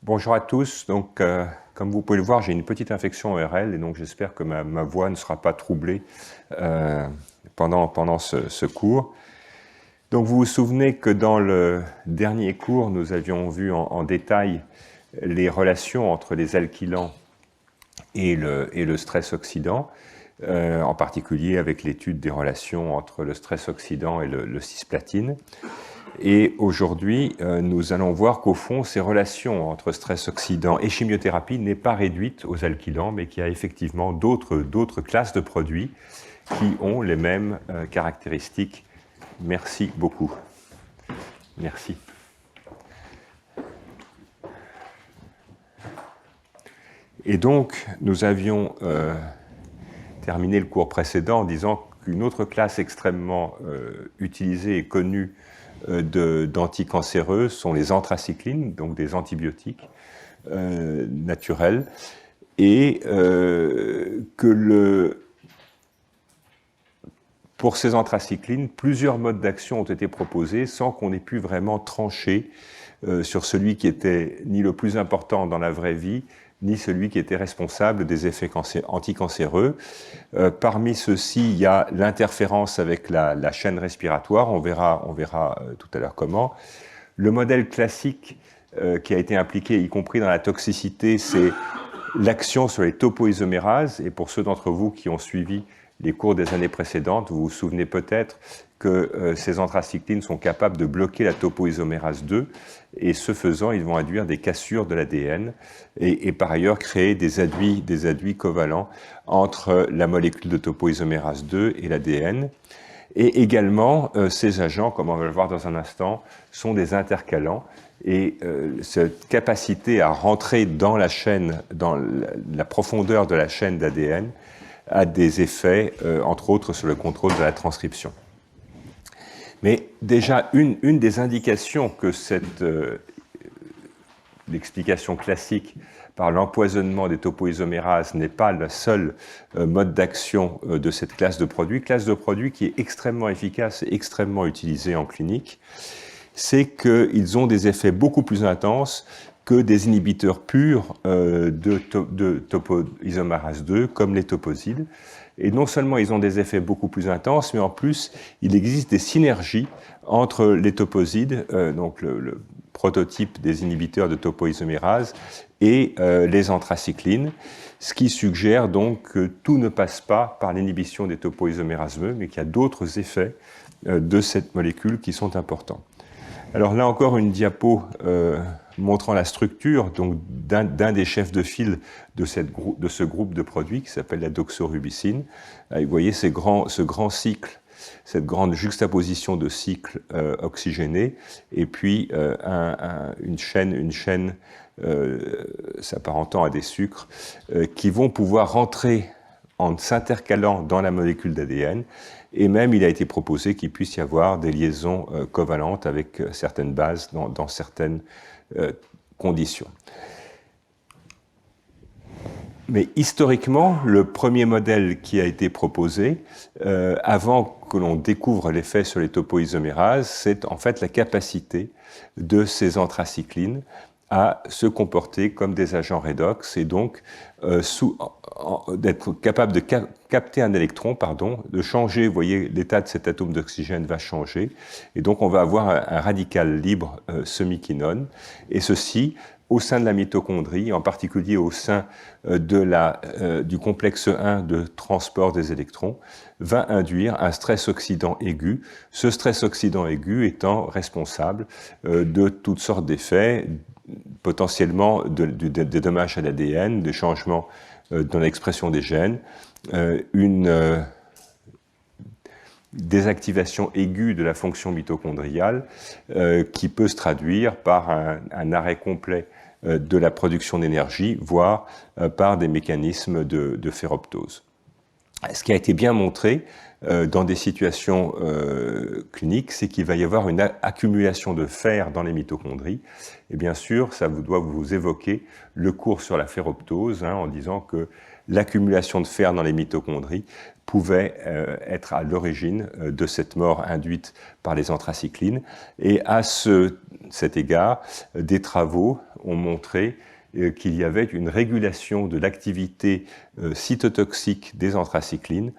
Bonjour à tous. Donc, comme vous pouvez le voir, j'ai une petite infection ORL et donc j'espère que ma voix ne sera pas troublée pendant ce cours. Donc, vous vous souvenez que dans le dernier cours, nous avions vu en détail les relations entre les alkylants et le stress oxydant, en particulier avec l'étude des relations entre le stress oxydant et le cisplatine. Et aujourd'hui, nous allons voir qu'au fond, ces relations entre stress oxydant et chimiothérapie n'est pas réduite aux alkylants, mais qu'il y a effectivement d'autres classes de produits qui ont les mêmes caractéristiques. Merci beaucoup. Merci. Et donc, nous avions terminé le cours précédent en disant qu'une autre classe extrêmement utilisée et connue d'anticancéreux sont les anthracyclines, donc des antibiotiques naturels, et pour ces anthracyclines, plusieurs modes d'action ont été proposés sans qu'on ait pu vraiment trancher sur celui qui était ni le plus important dans la vraie vie, ni celui qui était responsable des effets anticancéreux. Parmi ceux-ci, il y a l'interférence avec la chaîne respiratoire, on verra tout à l'heure comment. Le modèle classique qui a été impliqué, y compris dans la toxicité, c'est l'action sur les topoisomérases, et pour ceux d'entre vous qui ont suivi les cours des années précédentes, vous vous souvenez peut-être que ces anthracyclines sont capables de bloquer la topoisomérase 2, et ce faisant, ils vont induire des cassures de l'ADN et par ailleurs créer des adduits covalents entre la molécule de topoisomérase 2 et l'ADN. Et également, ces agents, comme on va le voir dans un instant, sont des intercalants, et cette capacité à rentrer dans la chaîne, dans la profondeur de la chaîne d'ADN, a des effets, entre autres, sur le contrôle de la transcription. Mais déjà, une des indications que l'explication classique par l'empoisonnement des topoisomérases n'est pas le seul mode d'action de cette classe de produits qui est extrêmement efficace et extrêmement utilisée en clinique, c'est qu'ils ont des effets beaucoup plus intenses que des inhibiteurs purs de topoisomérase 2, comme les toposides. Et non seulement ils ont des effets beaucoup plus intenses, mais en plus, il existe des synergies entre les toposides, donc le prototype des inhibiteurs de topoisomérase, et les anthracyclines, ce qui suggère donc que tout ne passe pas par l'inhibition des topoisomérases, mais qu'il y a d'autres effets de cette molécule qui sont importants. Alors là encore, une diapo montrant la structure d'un des chefs de file de ce groupe de produits qui s'appelle la doxorubicine. Là, vous voyez ce grand cycle, cette grande juxtaposition de cycles oxygénés, et puis une chaîne s'apparentant à des sucres qui vont pouvoir rentrer en s'intercalant dans la molécule d'ADN, et même il a été proposé qu'il puisse y avoir des liaisons covalentes avec certaines bases dans certaines conditions. Mais historiquement, le premier modèle qui a été proposé, avant que l'on découvre l'effet sur les topoisomérases, c'est en fait la capacité de ces anthracyclines à se comporter comme des agents redox, et donc d'être capable de capter un électron, de changer, vous voyez, l'état de cet atome d'oxygène va changer, et donc on va avoir un radical libre semi-quinone, et ceci au sein de la mitochondrie, en particulier au sein du complexe 1 de transport des électrons, va induire un stress oxydant aigu, ce stress oxydant aigu étant responsable de toutes sortes d'effets, potentiellement des dommages à l'ADN, des changements dans l'expression des gènes, une désactivation aiguë de la fonction mitochondriale qui peut se traduire par un arrêt complet de la production d'énergie, voire par des mécanismes de ferroptose. Ce qui a été bien montré dans des situations cliniques, c'est qu'il va y avoir une accumulation de fer dans les mitochondries. Et bien sûr, ça doit vous évoquer le cours sur la ferroptose, en disant que l'accumulation de fer dans les mitochondries pouvait être à l'origine de cette mort induite par les anthracyclines. Et à ce cet égard, des travaux ont montré qu'il y avait une régulation de l'activité cytotoxique des anthracyclines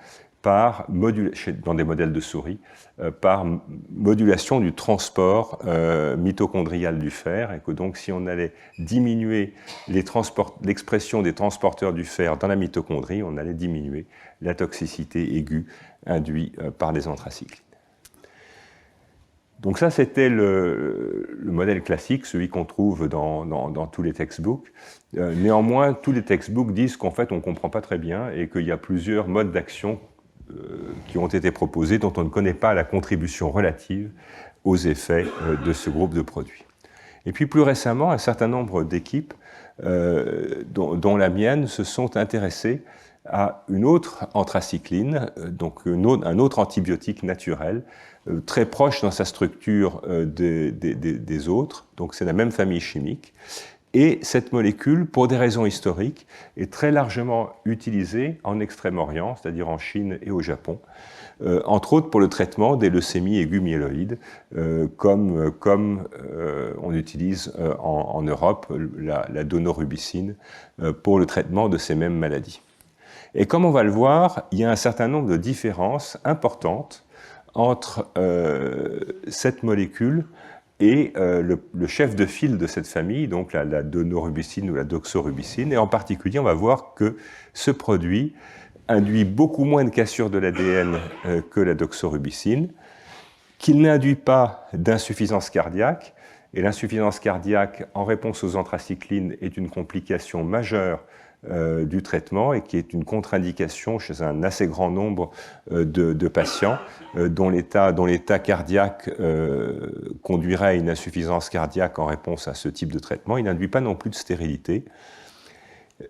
dans des modèles de souris, par modulation du transport mitochondrial du fer, et que donc si on allait diminuer l'expression des transporteurs du fer dans la mitochondrie, on allait diminuer la toxicité aiguë induite par les anthracyclines. Donc ça, c'était le modèle classique, celui qu'on trouve dans tous les textbooks. Néanmoins, tous les textbooks disent qu'en fait, on ne comprend pas très bien et qu'il y a plusieurs modes d'action qui ont été proposés dont on ne connaît pas la contribution relative aux effets de ce groupe de produits. Et puis plus récemment, un certain nombre d'équipes, dont la mienne, se sont intéressées à une autre anthracycline, donc un autre antibiotique naturel, très proche dans sa structure des autres, donc c'est la même famille chimique. Et cette molécule, pour des raisons historiques, est très largement utilisée en Extrême-Orient, c'est-à-dire en Chine et au Japon, entre autres pour le traitement des leucémies aiguës myéloïdes, comme on utilise en Europe la donorubicine pour le traitement de ces mêmes maladies. Et comme on va le voir, il y a un certain nombre de différences importantes entre cette molécule et le chef de file de cette famille, donc la donorubicine ou la doxorubicine. Et en particulier, on va voir que ce produit induit beaucoup moins de cassure de l'ADN que la doxorubicine, qu'il n'induit pas d'insuffisance cardiaque. Et l'insuffisance cardiaque, en réponse aux anthracyclines, est une complication majeure du traitement et qui est une contre-indication chez un assez grand nombre de patients dont l'état cardiaque conduirait à une insuffisance cardiaque en réponse à ce type de traitement. Il n'induit pas non plus de stérilité,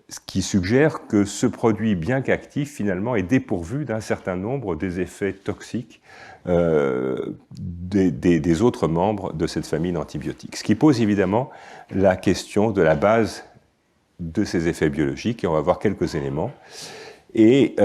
ce qui suggère que ce produit, bien qu'actif, finalement est dépourvu d'un certain nombre des effets toxiques des autres membres de cette famille d'antibiotiques. Ce qui pose évidemment la question de la base de ces effets biologiques, et on va voir quelques éléments. Et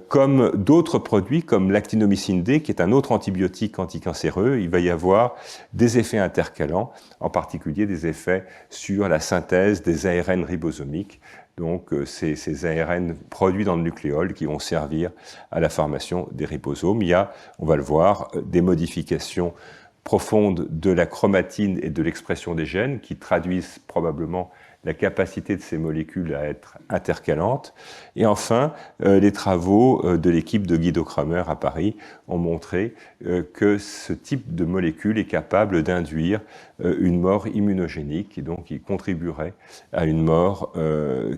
comme d'autres produits, comme l'actinomycine D, qui est un autre antibiotique anticancéreux, il va y avoir des effets intercalants, en particulier des effets sur la synthèse des ARN ribosomiques, donc ces ARN produits dans le nucléole qui vont servir à la formation des ribosomes. Il y a, on va le voir, des modifications profondes de la chromatine et de l'expression des gènes qui traduisent probablement la capacité de ces molécules à être intercalantes. Et enfin, les travaux de l'équipe de Guido Kramer à Paris ont montré que ce type de molécule est capable d'induire une mort immunogénique, et donc qui contribuerait à une mort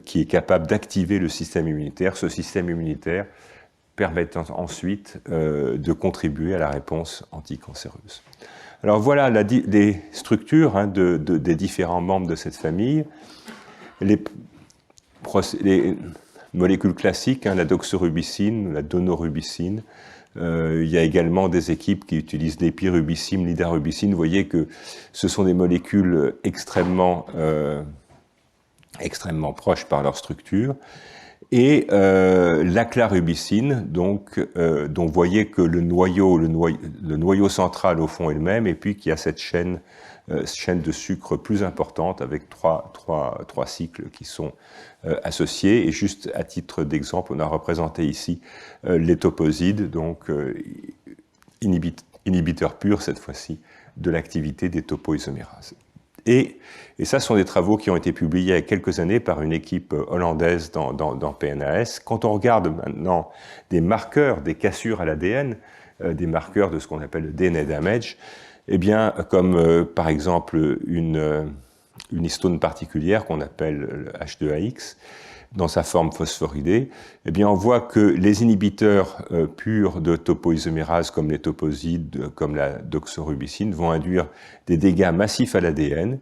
qui est capable d'activer le système immunitaire. Ce système immunitaire permettant ensuite de contribuer à la réponse anticancéreuse. Alors voilà les structures des différents membres de cette famille. Les molécules classiques, la doxorubicine, la donorubicine. Il y a également des équipes qui utilisent l'épirubicine, l'idarubicine. Vous voyez que ce sont des molécules extrêmement proches par leur structure. Et l'aclarubicine, dont vous voyez que le noyau central au fond est le même, et puis qu'il y a cette chaîne de sucre plus importante avec trois cycles qui sont associés. Et juste à titre d'exemple, on a représenté ici les toposides, donc inhibiteurs purs cette fois-ci de l'activité des topoisomérases. Et ça, ce sont des travaux qui ont été publiés il y a quelques années par une équipe hollandaise dans PNAS. Quand on regarde maintenant des marqueurs, des cassures à l'ADN, des marqueurs de ce qu'on appelle le DNA damage, eh bien, comme par exemple une histone particulière qu'on appelle le H2AX, dans sa forme phosphoridée, eh bien, on voit que les inhibiteurs purs de topoisomérase, comme les toposides, comme la doxorubicine, vont induire des dégâts massifs à l'ADN,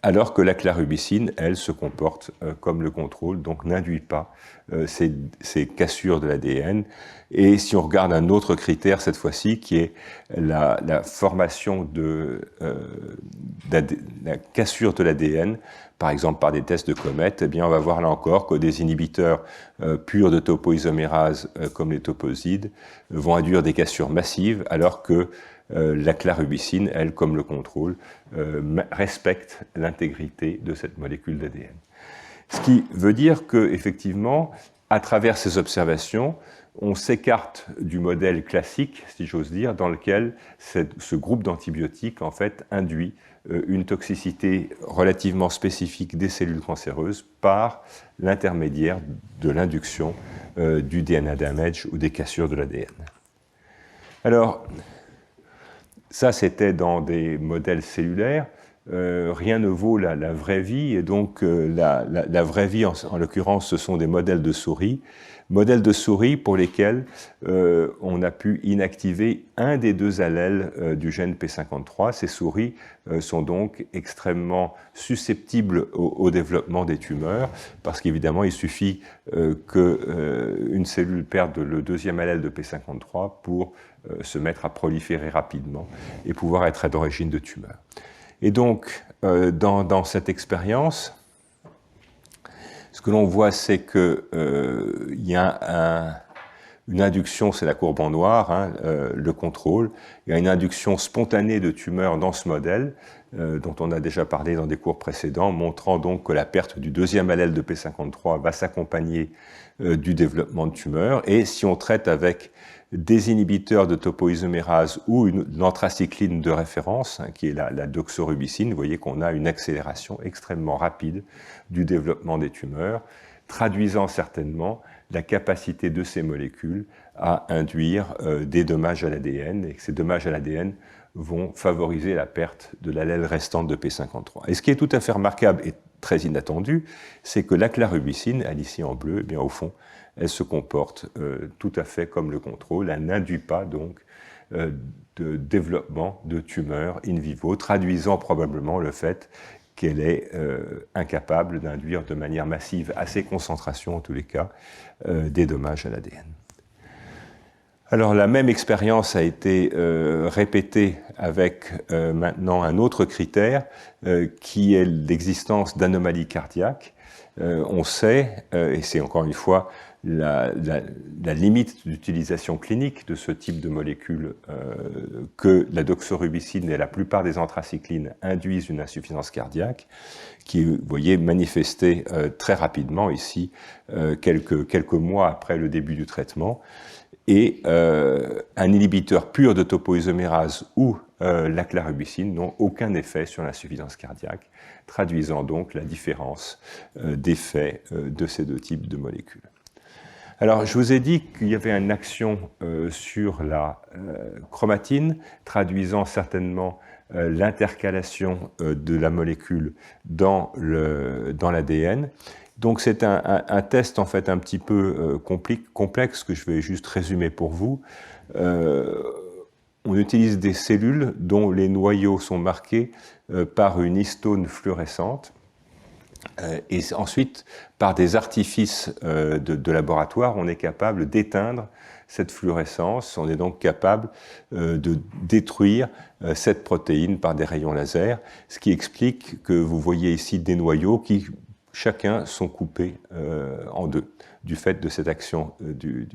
alors que la clarubicine, elle, se comporte comme le contrôle, donc n'induit pas ces cassures de l'ADN. Et si on regarde un autre critère, cette fois-ci, qui est la formation la cassure de l'ADN par exemple par des tests de comètes, eh bien on va voir là encore que des inhibiteurs purs de topoisomérase comme les toposides vont induire des cassures massives, alors que la clarubicine, elle, comme le contrôle, respecte l'intégrité de cette molécule d'ADN. Ce qui veut dire qu'effectivement, à travers ces observations, on s'écarte du modèle classique, si j'ose dire, dans lequel ce groupe d'antibiotiques en fait induit une toxicité relativement spécifique des cellules cancéreuses par l'intermédiaire de l'induction du DNA damage ou des cassures de l'ADN. Alors, ça c'était dans des modèles cellulaires. Rien ne vaut la vraie vie, et donc la vraie vie, en l'occurrence, ce sont des modèles de souris pour lesquels on a pu inactiver un des deux allèles du gène P53. Ces souris sont donc extrêmement susceptibles au développement des tumeurs, parce qu'évidemment, il suffit qu'une cellule perde le deuxième allèle de P53 pour se mettre à proliférer rapidement et pouvoir être à l'origine de tumeurs. Et donc, dans cette expérience, ce que l'on voit, c'est qu'il y a une induction, c'est la courbe en noir, hein, le contrôle. Il y a une induction spontanée de tumeurs dans ce modèle, dont on a déjà parlé dans des cours précédents, montrant donc que la perte du deuxième allèle de P53 va s'accompagner du développement de tumeurs. Et si on traite avec des inhibiteurs de topoisomérase ou une anthracycline de référence, hein, qui est la doxorubicine, vous voyez qu'on a une accélération extrêmement rapide du développement des tumeurs, traduisant certainement la capacité de ces molécules à induire des dommages à l'ADN, et que ces dommages à l'ADN vont favoriser la perte de l'allèle restante de P53. Et ce qui est tout à fait remarquable et très inattendu, c'est que la clarubicine, elle ici en bleu, eh bien, au fond, elle se comporte tout à fait comme le contrôle. Elle n'induit pas donc de développement de tumeurs in vivo, traduisant probablement le fait qu'elle est incapable d'induire de manière massive, à ces concentrations en tous les cas, des dommages à l'ADN. Alors la même expérience a été répétée avec maintenant un autre critère qui est l'existence d'anomalies cardiaques. On sait, et c'est encore une fois la limite d'utilisation clinique de ce type de molécule, que la doxorubicine et la plupart des anthracyclines induisent une insuffisance cardiaque, qui est, vous voyez, manifestée très rapidement ici, quelques mois après le début du traitement. Et un inhibiteur pur de topoisomérase ou la clarubicine n'ont aucun effet sur l'insuffisance cardiaque, traduisant donc la différence d'effet de ces deux types de molécules. Alors, je vous ai dit qu'il y avait une action sur la chromatine, traduisant certainement l'intercalation de la molécule dans l'ADN. Donc c'est un test en fait un petit peu complexe que je vais juste résumer pour vous. On utilise des cellules dont les noyaux sont marqués par une histone fluorescente. Et ensuite, par des artifices de laboratoire, on est capable d'éteindre cette fluorescence. On est donc capable de détruire cette protéine par des rayons laser, ce qui explique que vous voyez ici des noyaux qui, chacun, sont coupés en deux, du fait de cette action du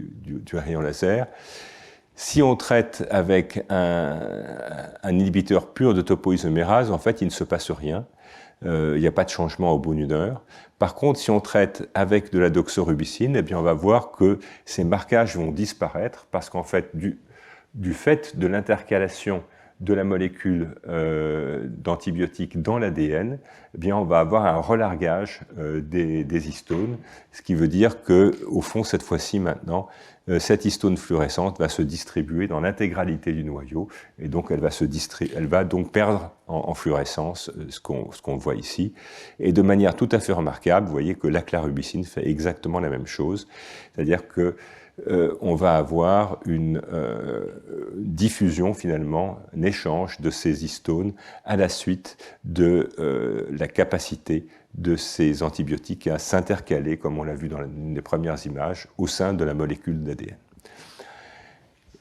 rayon laser. Si on traite avec un inhibiteur pur de topoisomérase, en fait, il ne se passe rien. Il n'y a pas de changement au bout d'une heure. Par contre, si on traite avec de la doxorubicine, eh bien, on va voir que ces marquages vont disparaître parce qu'en fait, du fait de l'intercalation de la molécule d'antibiotiques dans l'ADN, eh bien, on va avoir un relargage des histones, ce qui veut dire que, au fond, cette fois-ci, maintenant, cette histone fluorescente va se distribuer dans l'intégralité du noyau, et donc elle va donc perdre en fluorescence ce qu'on voit ici. Et de manière tout à fait remarquable, vous voyez que la clarubicine fait exactement la même chose, c'est-à-dire que on va avoir une diffusion finalement, un échange de ces histones à la suite de la capacité de ces antibiotiques à s'intercaler, comme on l'a vu dans les premières images, au sein de la molécule d'ADN.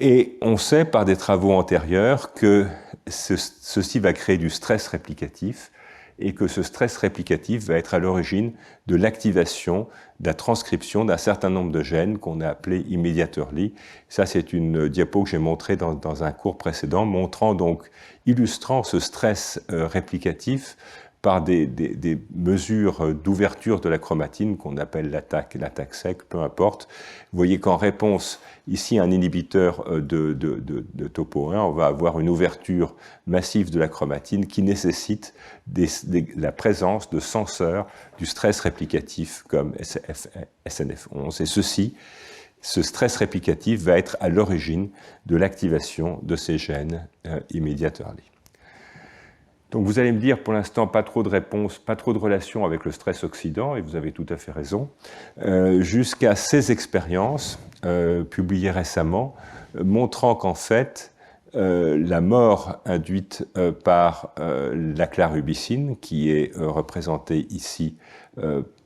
Et on sait par des travaux antérieurs que ceci va créer du stress réplicatif, et que ce stress réplicatif va être à l'origine de l'activation, de la transcription d'un certain nombre de gènes qu'on a appelés immédiatorily. Ça, c'est une diapo que j'ai montrée dans un cours précédent, illustrant ce stress réplicatif par des mesures d'ouverture de la chromatine qu'on appelle l'attaque sec, peu importe. Vous voyez qu'en réponse, ici, un inhibiteur de topo 1, on va avoir une ouverture massive de la chromatine qui nécessite la présence de senseurs du stress réplicatif comme SNF11. Et ce stress réplicatif va être à l'origine de l'activation de ces gènes immédiatorily. Donc vous allez me dire, pour l'instant, pas trop de réponses, pas trop de relations avec le stress oxydant, et vous avez tout à fait raison, jusqu'à ces expériences publiées récemment, montrant qu'en fait, la mort induite par la clarubicine, qui est représentée ici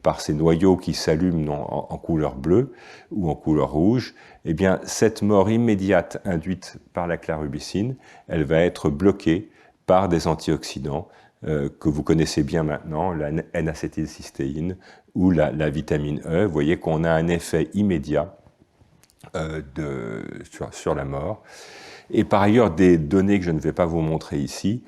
par ces noyaux qui s'allument en couleur bleue ou en couleur rouge, eh bien, cette mort immédiate induite par la clarubicine, elle va être bloquée par des antioxydants que vous connaissez bien maintenant, la N-acétylcystéine ou la vitamine E. Vous voyez qu'on a un effet immédiat sur la mort. Et par ailleurs, des données que je ne vais pas vous montrer ici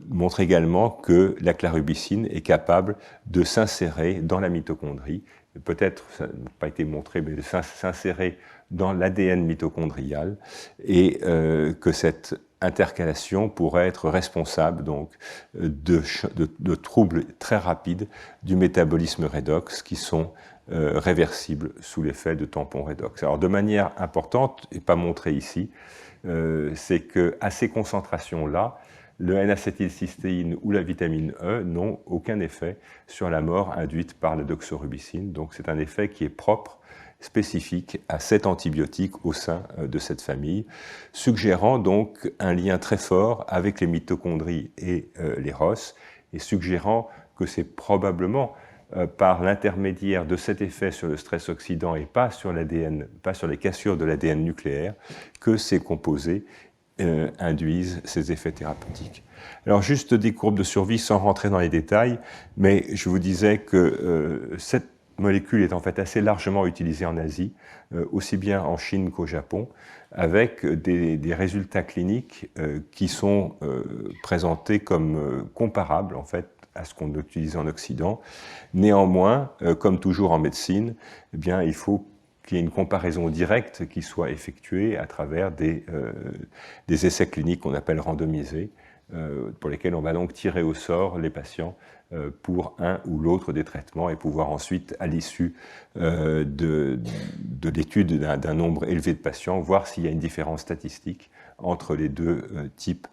montrent également que la clarubicine est capable de s'insérer dans la mitochondrie. Peut-être, ça n'a pas été montré, mais de s'insérer dans l'ADN mitochondrial, et que cette intercalation pourrait être responsable donc de troubles très rapides du métabolisme redox qui sont réversibles sous l'effet de tampon redox. Alors de manière importante, et pas montrée ici, c'est qu'à ces concentrations-là, le N-acétylcystéine ou la vitamine E n'ont aucun effet sur la mort induite par la doxorubicine. Donc c'est un effet qui est propre, spécifique à cet antibiotique au sein de cette famille, suggérant donc un lien très fort avec les mitochondries et les ROS, et suggérant que c'est probablement par l'intermédiaire de cet effet sur le stress oxydant et pas sur l'ADN, pas sur les cassures de l'ADN nucléaire, que ces composés induisent ces effets thérapeutiques. Alors juste des courbes de survie sans rentrer dans les détails, mais je vous disais que cette molécule est en fait assez largement utilisée en Asie, aussi bien en Chine qu'au Japon, avec des résultats cliniques qui sont présentés comme comparables en fait à ce qu'on utilise en Occident. Néanmoins, comme toujours en médecine, eh bien, il faut qu'il y ait une comparaison directe qui soit effectuée à travers des essais cliniques qu'on appelle randomisés, pour lesquels on va donc tirer au sort les patients pour un ou l'autre des traitements et pouvoir ensuite, à l'issue de l'étude d'un nombre élevé de patients, voir s'il y a une différence statistique entre les deux types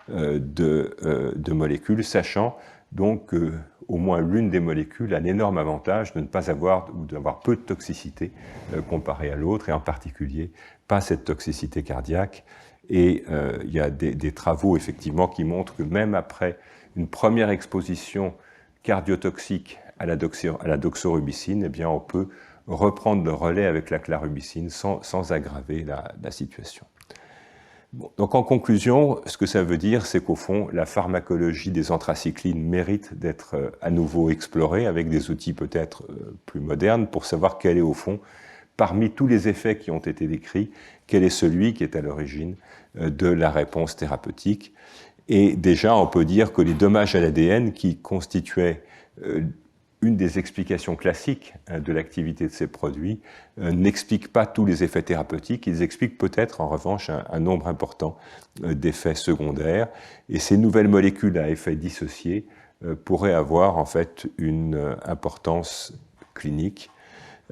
de molécules, sachant donc au moins l'une des molécules a l'énorme avantage de ne pas avoir ou d'avoir peu de toxicité comparée à l'autre, et en particulier pas cette toxicité cardiaque. Et il y a des travaux effectivement qui montrent que même après une première exposition cardiotoxique à la doxorubicine, eh bien on peut reprendre le relais avec la clarubicine sans aggraver la situation. Bon, donc en conclusion, ce que ça veut dire, c'est qu'au fond, la pharmacologie des anthracyclines mérite d'être à nouveau explorée avec des outils peut-être plus modernes pour savoir quel est au fond, parmi tous les effets qui ont été décrits, quel est celui qui est à l'origine de la réponse thérapeutique. Et déjà, on peut dire que les dommages à l'ADN, qui constituaient une des explications classiques de l'activité de ces produits, n'expliquent pas tous les effets thérapeutiques. Ils expliquent peut-être, en revanche, un nombre important d'effets secondaires. Et ces nouvelles molécules à effet dissocié pourraient avoir en fait une importance clinique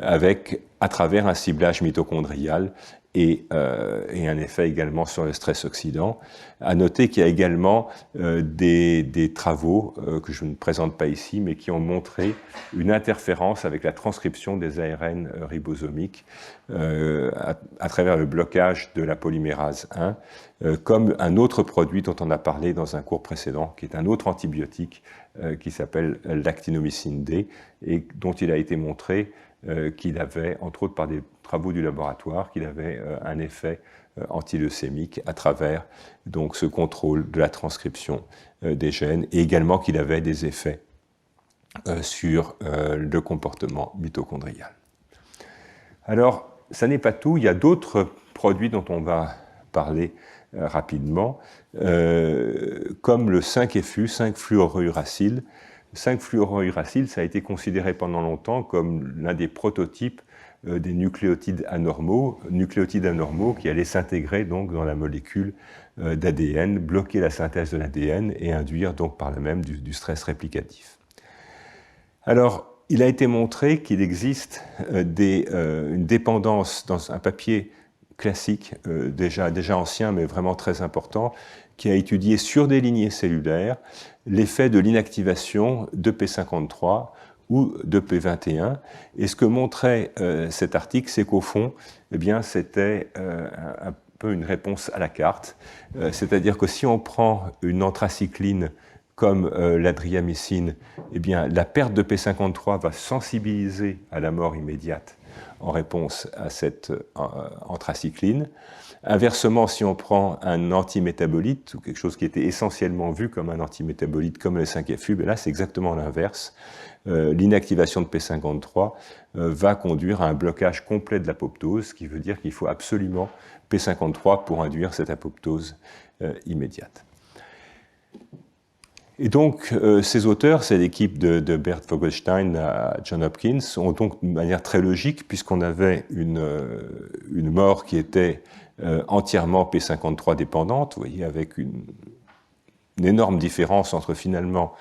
à travers un ciblage mitochondrial et un effet également sur le stress oxydant. À noter qu'il y a également des travaux que je ne présente pas ici, mais qui ont montré une interférence avec la transcription des ARN ribosomiques à travers le blocage de la polymérase 1, comme un autre produit dont on a parlé dans un cours précédent, qui est un autre antibiotique qui s'appelle l'actinomycine D, et dont il a été montré qu'il avait, entre autres par des travaux du laboratoire, qu'il avait un effet antileucémique à travers donc, ce contrôle de la transcription des gènes, et également qu'il avait des effets sur le comportement mitochondrial. Alors, ça n'est pas tout, il y a d'autres produits dont on va parler rapidement, comme le 5-FU, 5-fluorouracile. 5-fluorouracile, ça a été considéré pendant longtemps comme l'un des prototypes des nucléotides anormaux qui allaient s'intégrer donc dans la molécule d'ADN, bloquer la synthèse de l'ADN et induire donc par là même du stress réplicatif. Alors, il a été montré qu'il existe une dépendance dans un papier classique, déjà ancien mais vraiment très important, qui a étudié sur des lignées cellulaires l'effet de l'inactivation de P53 ou de P21. Et ce que montrait cet article, c'est qu'au fond, eh bien, c'était un peu une réponse à la carte. C'est-à-dire que si on prend une anthracycline comme l'adriamycine, eh bien, la perte de P53 va sensibiliser à la mort immédiate en réponse à cette anthracycline. Inversement, si on prend un antimétabolite, ou quelque chose qui était essentiellement vu comme un antimétabolite, comme le 5-FU, ben là c'est exactement l'inverse. L'inactivation de P53 va conduire à un blocage complet de l'apoptose, ce qui veut dire qu'il faut absolument P53 pour induire cette apoptose immédiate. Et donc, ces auteurs, c'est l'équipe de Bert Vogelstein à Johns Hopkins, ont donc de manière très logique, puisqu'on avait une mort qui était entièrement P53 dépendante, vous voyez, avec une énorme différence entre finalement,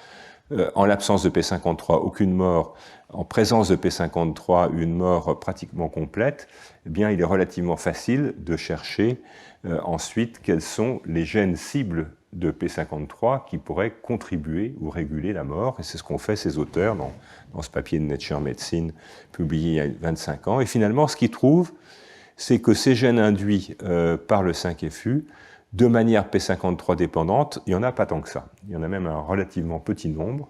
en l'absence de P53, aucune mort, en présence de P53, une mort pratiquement complète, eh bien, il est relativement facile de chercher ensuite quels sont les gènes cibles de P53 qui pourraient contribuer ou réguler la mort. Et c'est ce qu'ont fait ces auteurs dans ce papier de Nature Medicine publié il y a 25 ans. Et finalement, ce qu'ils trouvent, c'est que ces gènes induits par le 5-FU, de manière P53 dépendante, il n'y en a pas tant que ça. Il y en a même un relativement petit nombre.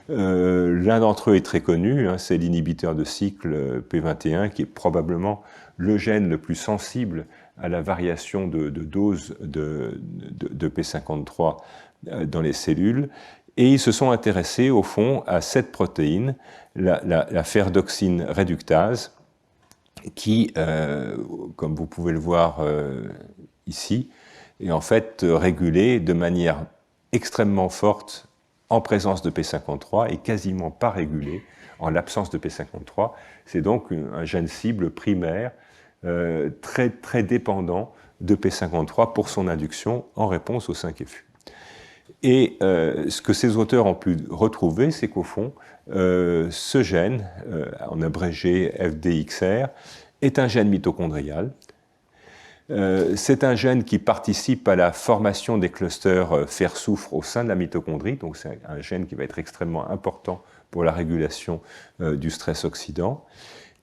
L'un d'entre eux est très connu, hein, c'est l'inhibiteur de cycle P21, qui est probablement le gène le plus sensible à la variation de dose de P53 dans les cellules. Et ils se sont intéressés, au fond, à cette protéine, la ferredoxine réductase, qui, comme vous pouvez le voir ici, est en fait régulée de manière extrêmement forte en présence de P53 et quasiment pas régulée en l'absence de P53. C'est donc un gène cible primaire très, très dépendant de P53 pour son induction en réponse au 5-FU. Et ce que ces auteurs ont pu retrouver, c'est qu'au fond, ce gène, en abrégé FDXR, est un gène mitochondrial. C'est un gène qui participe à la formation des clusters fer-soufre au sein de la mitochondrie, donc c'est un gène qui va être extrêmement important pour la régulation du stress oxydant.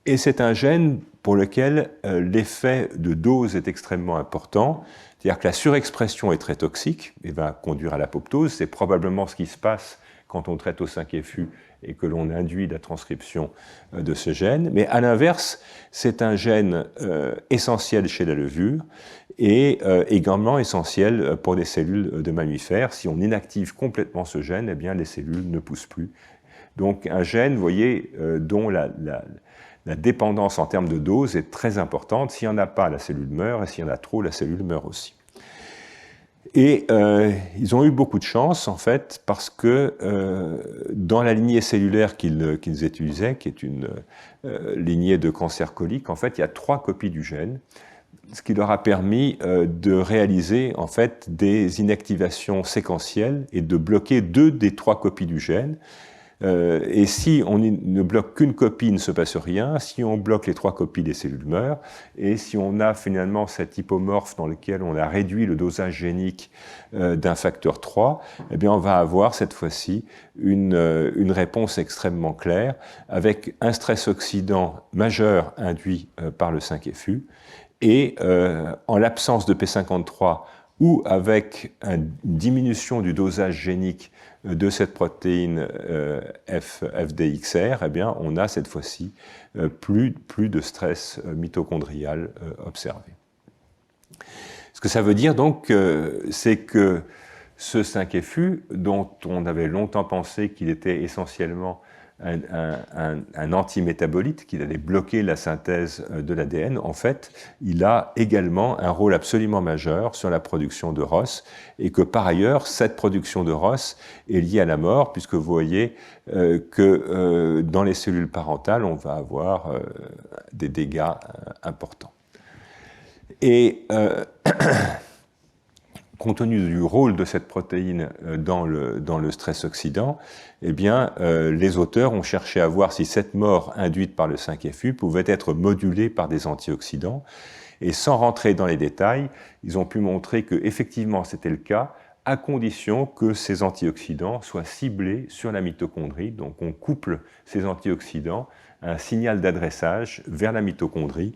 Et c'est un gène pour lequel l'effet de dose est extrêmement important, c'est-à-dire que la surexpression est très toxique et va conduire à l'apoptose. C'est probablement ce qui se passe quand on traite au 5-FU et que l'on induit la transcription de ce gène. Mais à l'inverse, c'est un gène essentiel chez la levure et également essentiel pour des cellules de mammifères. Si on inactive complètement ce gène, eh bien, les cellules ne poussent plus. Donc un gène, vous voyez, dont la dépendance en termes de dose est très importante. S'il n'y en a pas, la cellule meurt, et s'il y en a trop, la cellule meurt aussi. Et ils ont eu beaucoup de chance, en fait, parce que dans la lignée cellulaire qu'ils utilisaient, qui est une lignée de cancer colique, en fait, il y a 3 copies du gène, ce qui leur a permis de réaliser, en fait, des inactivations séquentielles et de bloquer 2 des 3 copies du gène. Et si on ne bloque qu'une copie, il ne se passe rien. Si on bloque les 3 copies, les cellules meurent. Et si on a finalement cet hypomorphe dans lequel on a réduit le dosage génique d'un facteur 3, eh bien on va avoir cette fois-ci une réponse extrêmement claire avec un stress oxydant majeur induit par le 5-FU et en l'absence de P53 ou avec une diminution du dosage génique de cette protéine FDXR, eh bien, on a cette fois-ci plus de stress mitochondrial observé. Ce que ça veut dire donc, c'est que ce 5FU, dont on avait longtemps pensé qu'il était essentiellement un antimétabolite, qu'il allait bloquer la synthèse de l'ADN, en fait, il a également un rôle absolument majeur sur la production de ROS, et que par ailleurs, cette production de ROS est liée à la mort, puisque vous voyez que dans les cellules parentales, on va avoir des dégâts importants. Et compte tenu du rôle de cette protéine dans le stress oxydant, eh bien, les auteurs ont cherché à voir si cette mort induite par le 5FU pouvait être modulée par des antioxydants. Et sans rentrer dans les détails, ils ont pu montrer qu'effectivement c'était le cas, à condition que ces antioxydants soient ciblés sur la mitochondrie. Donc on couple ces antioxydants à un signal d'adressage vers la mitochondrie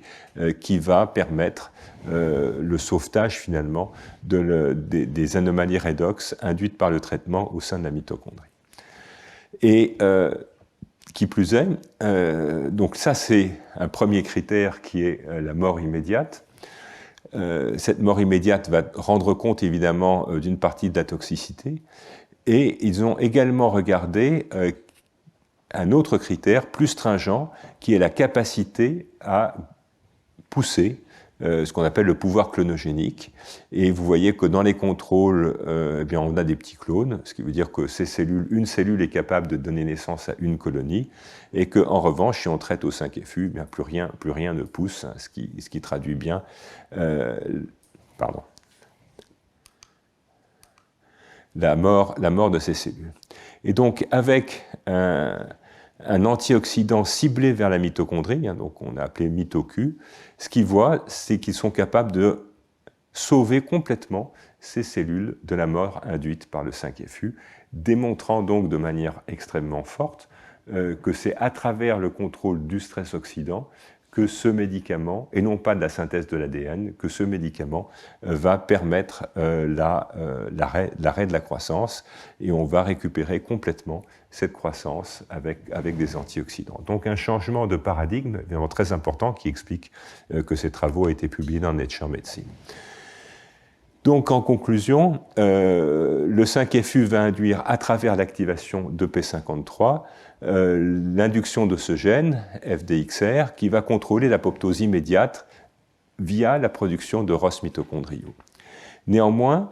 qui va permettre le sauvetage finalement des anomalies redox induites par le traitement au sein de la mitochondrie. Et qui plus est, donc ça c'est un premier critère qui est la mort immédiate. Cette mort immédiate va rendre compte évidemment d'une partie de la toxicité. Et ils ont également regardé un autre critère plus stringent qui est la capacité à pousser ce qu'on appelle le pouvoir clonogénique. Et vous voyez que dans les contrôles, eh bien, on a des petits clones, ce qui veut dire que une cellule est capable de donner naissance à une colonie, et qu'en revanche, si on traite au 5FU, eh bien, plus rien ne pousse, hein, ce qui traduit bien la mort de ces cellules. Et donc, avec un antioxydant ciblé vers la mitochondrie, hein, donc on a appelé MitoQ, ce qu'ils voient, c'est qu'ils sont capables de sauver complètement ces cellules de la mort induite par le 5FU, démontrant donc de manière extrêmement forte que c'est à travers le contrôle du stress oxydant que ce médicament, et non pas de la synthèse de l'ADN, que ce médicament va permettre l'arrêt de la croissance, et on va récupérer complètement cette croissance avec des antioxydants. Donc un changement de paradigme vraiment très important qui explique que ces travaux ont été publiés dans Nature Medicine. Donc en conclusion, le 5FU va induire à travers l'activation de P53 l'induction de ce gène, FDXR, qui va contrôler l'apoptose immédiate via la production de ROS mitochondriaux. Néanmoins,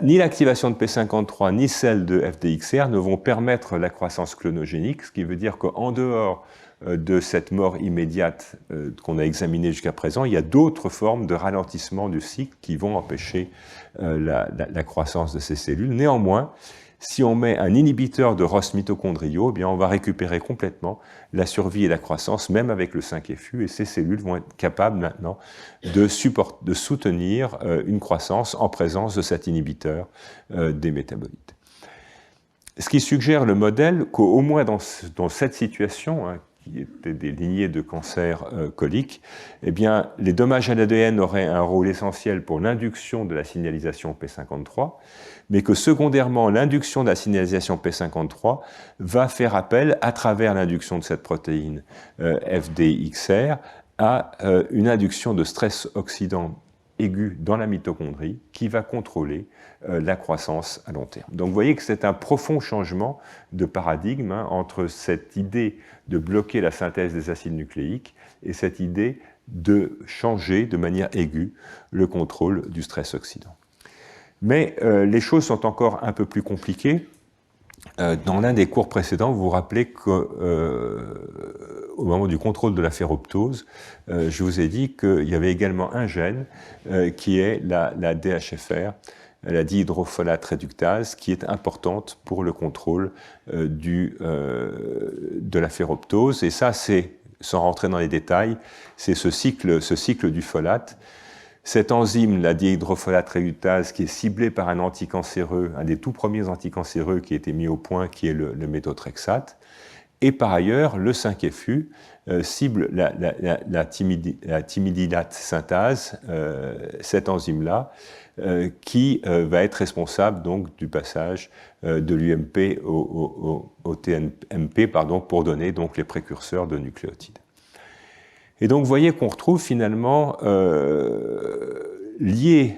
ni l'activation de P53 ni celle de FDXR ne vont permettre la croissance clonogénique, ce qui veut dire qu'en dehors de cette mort immédiate qu'on a examinée jusqu'à présent, il y a d'autres formes de ralentissement du cycle qui vont empêcher la croissance de ces cellules. Néanmoins, si on met un inhibiteur de ROS mitochondriaux, eh bien on va récupérer complètement la survie et la croissance, même avec le 5FU, et ces cellules vont être capables maintenant de soutenir une croissance en présence de cet inhibiteur des métabolites. Ce qui suggère le modèle qu'au moins dans cette situation, hein, qui étaient des lignées de cancer colique, eh bien, les dommages à l'ADN auraient un rôle essentiel pour l'induction de la signalisation P53, mais que secondairement, l'induction de la signalisation P53 va faire appel, à travers l'induction de cette protéine FDXR, à une induction de stress oxydant aigu dans la mitochondrie qui va contrôler la croissance à long terme. Donc vous voyez que c'est un profond changement de paradigme hein, entre cette idée de bloquer la synthèse des acides nucléiques et cette idée de changer de manière aiguë le contrôle du stress oxydant. Mais les choses sont encore un peu plus compliquées. Dans l'un des cours précédents, vous vous rappelez qu'au moment du contrôle de la ferroptose, je vous ai dit qu'il y avait également un gène qui est la DHFR, la dihydrofolate réductase, qui est importante pour le contrôle de la ferroptose. Et ça, c'est, sans rentrer dans les détails, c'est ce cycle du folate. Cette enzyme, la dihydrofolate réductase, qui est ciblée par un anticancéreux, un des tout premiers anticancéreux qui a été mis au point, qui est le méthotrexate. Et par ailleurs, le 5FU cible la thymidylate synthase, cette enzyme-là, qui va être responsable donc du passage de l'UMP au TMP, pour donner donc les précurseurs de nucléotides. Et donc, vous voyez qu'on retrouve finalement, lié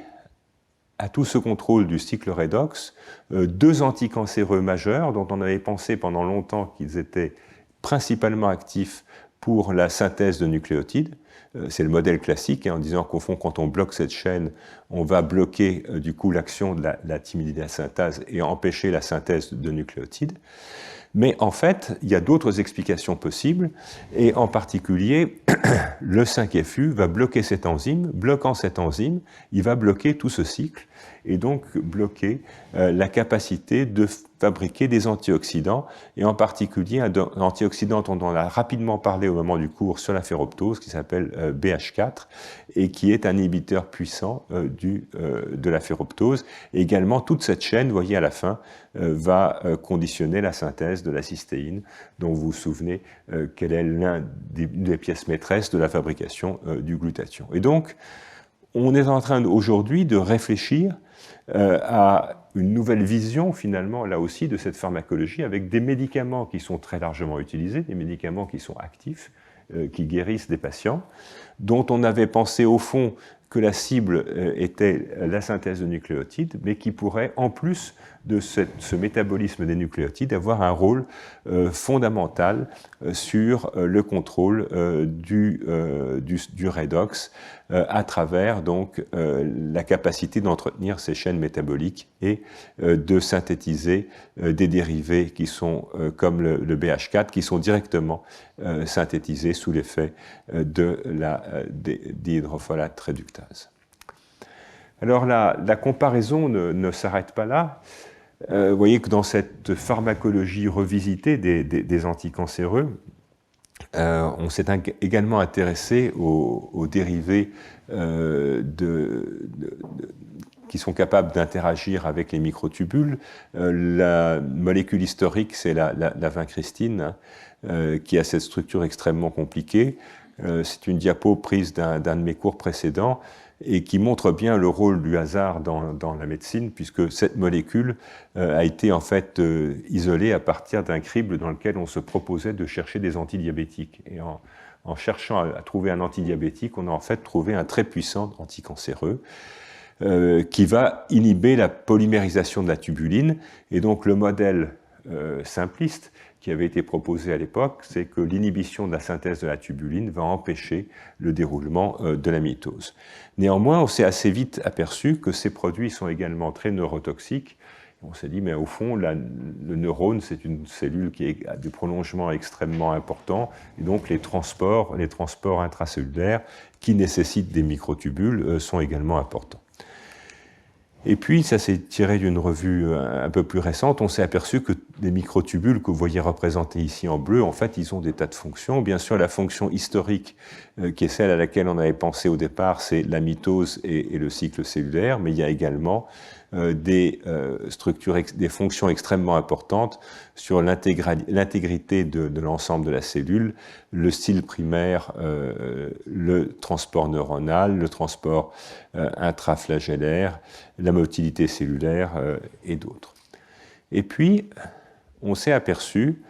à tout ce contrôle du cycle redox, deux anticancéreux majeurs dont on avait pensé pendant longtemps qu'ils étaient principalement actifs pour la synthèse de nucléotides. C'est le modèle classique, en disant qu'au fond, quand on bloque cette chaîne, on va bloquer du coup l'action de la thymidine synthase et empêcher la synthèse de nucléotides. Mais en fait, il y a d'autres explications possibles, et en particulier, le 5FU va bloquer cette enzyme. Bloquant cette enzyme, il va bloquer tout ce cycle, et donc bloquer la capacité de fabriquer des antioxydants, et en particulier un antioxydant dont on a rapidement parlé au moment du cours sur la ferroptose, qui s'appelle BH4, et qui est un inhibiteur puissant de la ferroptose. Et également, toute cette chaîne, vous voyez à la fin, va conditionner la synthèse de la cystéine, dont vous vous souvenez qu'elle est l'une des pièces maîtresses de la fabrication du glutathion. Et donc, on est en train aujourd'hui de réfléchir à une nouvelle vision, finalement, là aussi, de cette pharmacologie, avec des médicaments qui sont très largement utilisés, des médicaments qui sont actifs, qui guérissent des patients, dont on avait pensé, au fond, que la cible était la synthèse de nucléotides, mais qui pourrait, en plus de ce métabolisme des nucléotides, avoir un rôle fondamental sur le contrôle du redox à travers donc la capacité d'entretenir ces chaînes métaboliques et de synthétiser des dérivés qui sont comme le BH4, qui sont directement synthétisés sous l'effet de la dihydrofolate réductase. Alors la comparaison ne s'arrête pas là. Vous voyez que dans cette pharmacologie revisitée des anticancéreux, on s'est également intéressé aux dérivés qui sont capables d'interagir avec les microtubules. La molécule historique, c'est la vincristine, qui a cette structure extrêmement compliquée. C'est une diapo prise d'un de mes cours précédents et qui montre bien le rôle du hasard dans la médecine, puisque cette molécule a été en fait isolée à partir d'un crible dans lequel on se proposait de chercher des antidiabétiques. Et en cherchant à trouver un antidiabétique, on a en fait trouvé un très puissant anticancéreux qui va inhiber la polymérisation de la tubuline. Et donc le modèle simpliste qui avait été proposé à l'époque, c'est que l'inhibition de la synthèse de la tubuline va empêcher le déroulement de la mitose. Néanmoins, on s'est assez vite aperçu que ces produits sont également très neurotoxiques. On s'est dit, mais au fond, le neurone, c'est une cellule qui a des prolongements extrêmement importants, et donc les transports intracellulaires qui nécessitent des microtubules sont également importants. Et puis, ça s'est tiré d'une revue un peu plus récente, on s'est aperçu que les microtubules que vous voyez représentés ici en bleu, en fait, ils ont des tas de fonctions. Bien sûr, la fonction historique, qui est celle à laquelle on avait pensé au départ, c'est la mitose et le cycle cellulaire, mais il y a également des fonctions extrêmement importantes sur l'intégrité de l'ensemble de la cellule, le style primaire, le transport neuronal, le transport intraflagellaire, la motilité cellulaire et d'autres. Et puis, on s'est aperçu,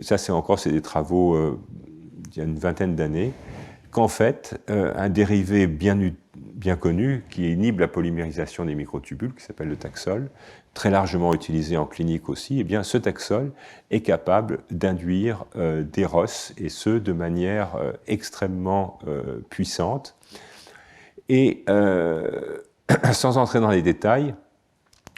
ça c'est des travaux il y a une vingtaine d'années, qu'en fait, un dérivé bien connu qui inhibe la polymérisation des microtubules, qui s'appelle le Taxol, très largement utilisé en clinique aussi, eh bien ce Taxol est capable d'induire des ROS, et ce de manière extrêmement puissante. Et sans entrer dans les détails,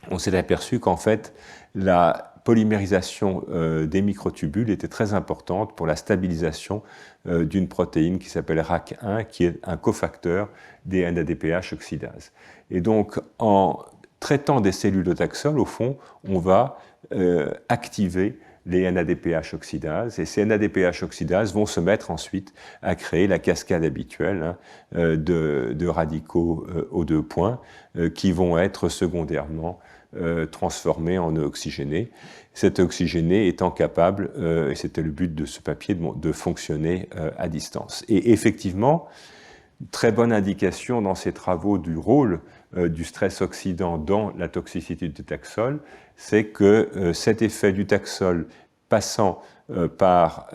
on s'est aperçu qu'en fait, la polymérisation des microtubules était très importante pour la stabilisation d'une protéine qui s'appelle RAC1, qui est un cofacteur des NADPH oxydase. Et donc, en traitant des cellules de Taxol, au fond, on va activer les NADPH oxydases, et ces NADPH oxydases vont se mettre ensuite à créer la cascade habituelle de radicaux O2 points qui vont être secondairement transformés en oxygénés. Cet oxygéné étant capable, et c'était le but de ce papier, de fonctionner à distance. Et effectivement, très bonne indication dans ces travaux du rôle du stress oxydant dans la toxicité du Taxol, c'est que cet effet du Taxol passant par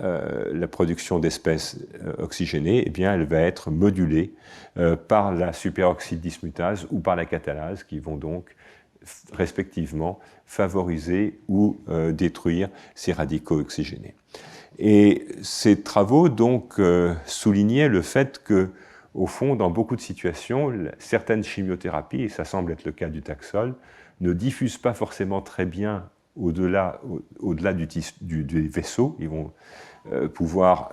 la production d'espèces oxygénées, eh bien, elle va être modulée par la superoxyde dismutase ou par la catalase, qui vont donc respectivement favoriser ou détruire ces radicaux oxygénés. Et ces travaux donc soulignaient le fait que, au fond, dans beaucoup de situations, certaines chimiothérapies, et ça semble être le cas du Taxol, ne diffusent pas forcément très bien au-delà du vaisseau. Ils vont pouvoir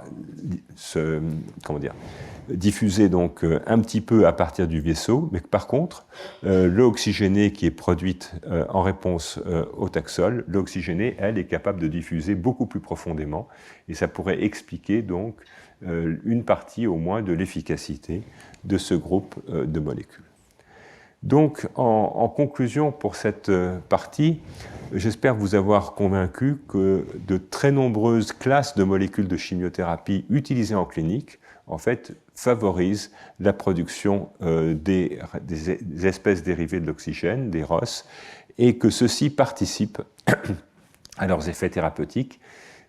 diffuser donc un petit peu à partir du vaisseau, mais que par contre, l'eau oxygénée qui est produite en réponse au Taxol, l'eau oxygénée, elle, est capable de diffuser beaucoup plus profondément, et ça pourrait expliquer donc une partie au moins de l'efficacité de ce groupe de molécules. Donc, en conclusion pour cette partie, j'espère vous avoir convaincu que de très nombreuses classes de molécules de chimiothérapie utilisées en clinique, en fait, favorisent la production des espèces dérivées de l'oxygène, des ROS, et que ceux-ci participent à leurs effets thérapeutiques,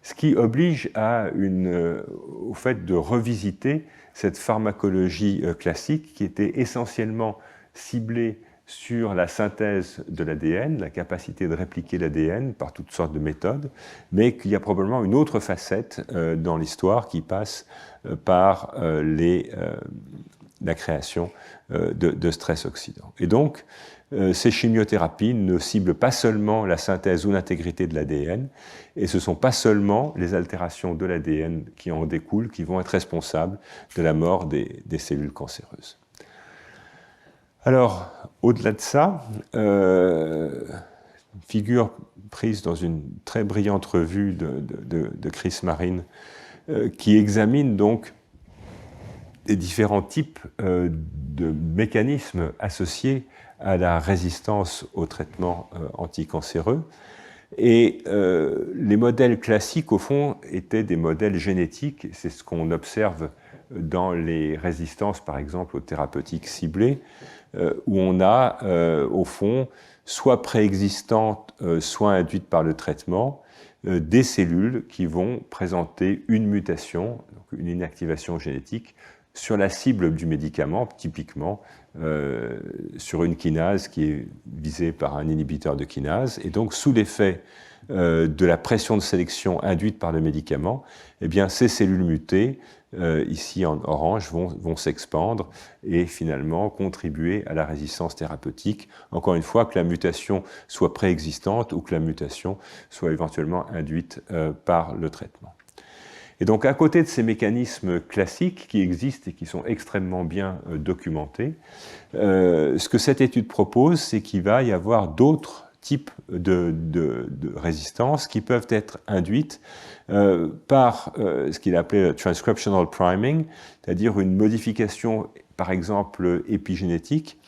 ce qui oblige au fait de revisiter cette pharmacologie classique qui était essentiellement ciblée sur la synthèse de l'ADN, la capacité de répliquer l'ADN par toutes sortes de méthodes, mais qu'il y a probablement une autre facette dans l'histoire qui passe par la création de stress oxydants. Et donc, ces chimiothérapies ne ciblent pas seulement la synthèse ou l'intégrité de l'ADN, et ce ne sont pas seulement les altérations de l'ADN qui en découlent qui vont être responsables de la mort des cellules cancéreuses. Alors, au-delà de ça, figure prise dans une très brillante revue de Chris Marine, qui examine donc les différents types de mécanismes associés à la résistance au traitement anticancéreux. Et les modèles classiques, au fond, étaient des modèles génétiques. C'est ce qu'on observe dans les résistances, par exemple, aux thérapeutiques ciblées, où on a, au fond, soit préexistantes, soit induites par le traitement, des cellules qui vont présenter une mutation, donc une inactivation génétique, sur la cible du médicament, typiquement sur une kinase qui est visée par un inhibiteur de kinase. Et donc, sous l'effet de la pression de sélection induite par le médicament, eh bien, ces cellules mutées, ici en orange, vont s'expandre et finalement contribuer à la résistance thérapeutique. Encore une fois, que la mutation soit préexistante ou que la mutation soit éventuellement induite par le traitement. Et donc, à côté de ces mécanismes classiques qui existent et qui sont extrêmement bien documentés, ce que cette étude propose, c'est qu'il va y avoir d'autres types de résistances qui peuvent être induites par ce qu'il appelait le transcriptional priming, c'est-à-dire une modification, par exemple, épigénétique,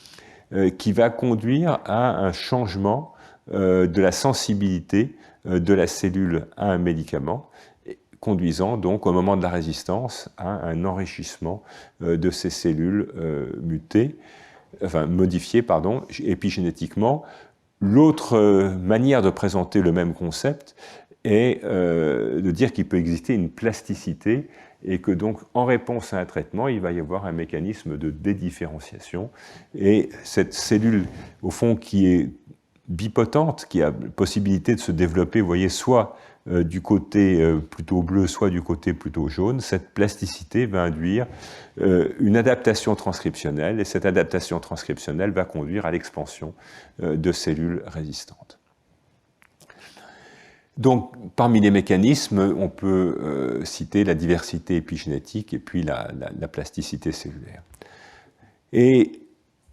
qui va conduire à un changement de la sensibilité de la cellule à un médicament, conduisant donc au moment de la résistance à un enrichissement de ces cellules modifiées épigénétiquement. L'autre manière de présenter le même concept est de dire qu'il peut exister une plasticité et que donc en réponse à un traitement, il va y avoir un mécanisme de dédifférenciation. Et cette cellule, au fond, qui est bipotente, qui a la possibilité de se développer, vous voyez, soit du côté plutôt bleu, soit du côté plutôt jaune, cette plasticité va induire une adaptation transcriptionnelle, et cette adaptation transcriptionnelle va conduire à l'expansion de cellules résistantes. Donc, parmi les mécanismes, on peut citer la diversité épigénétique et puis la plasticité cellulaire. Et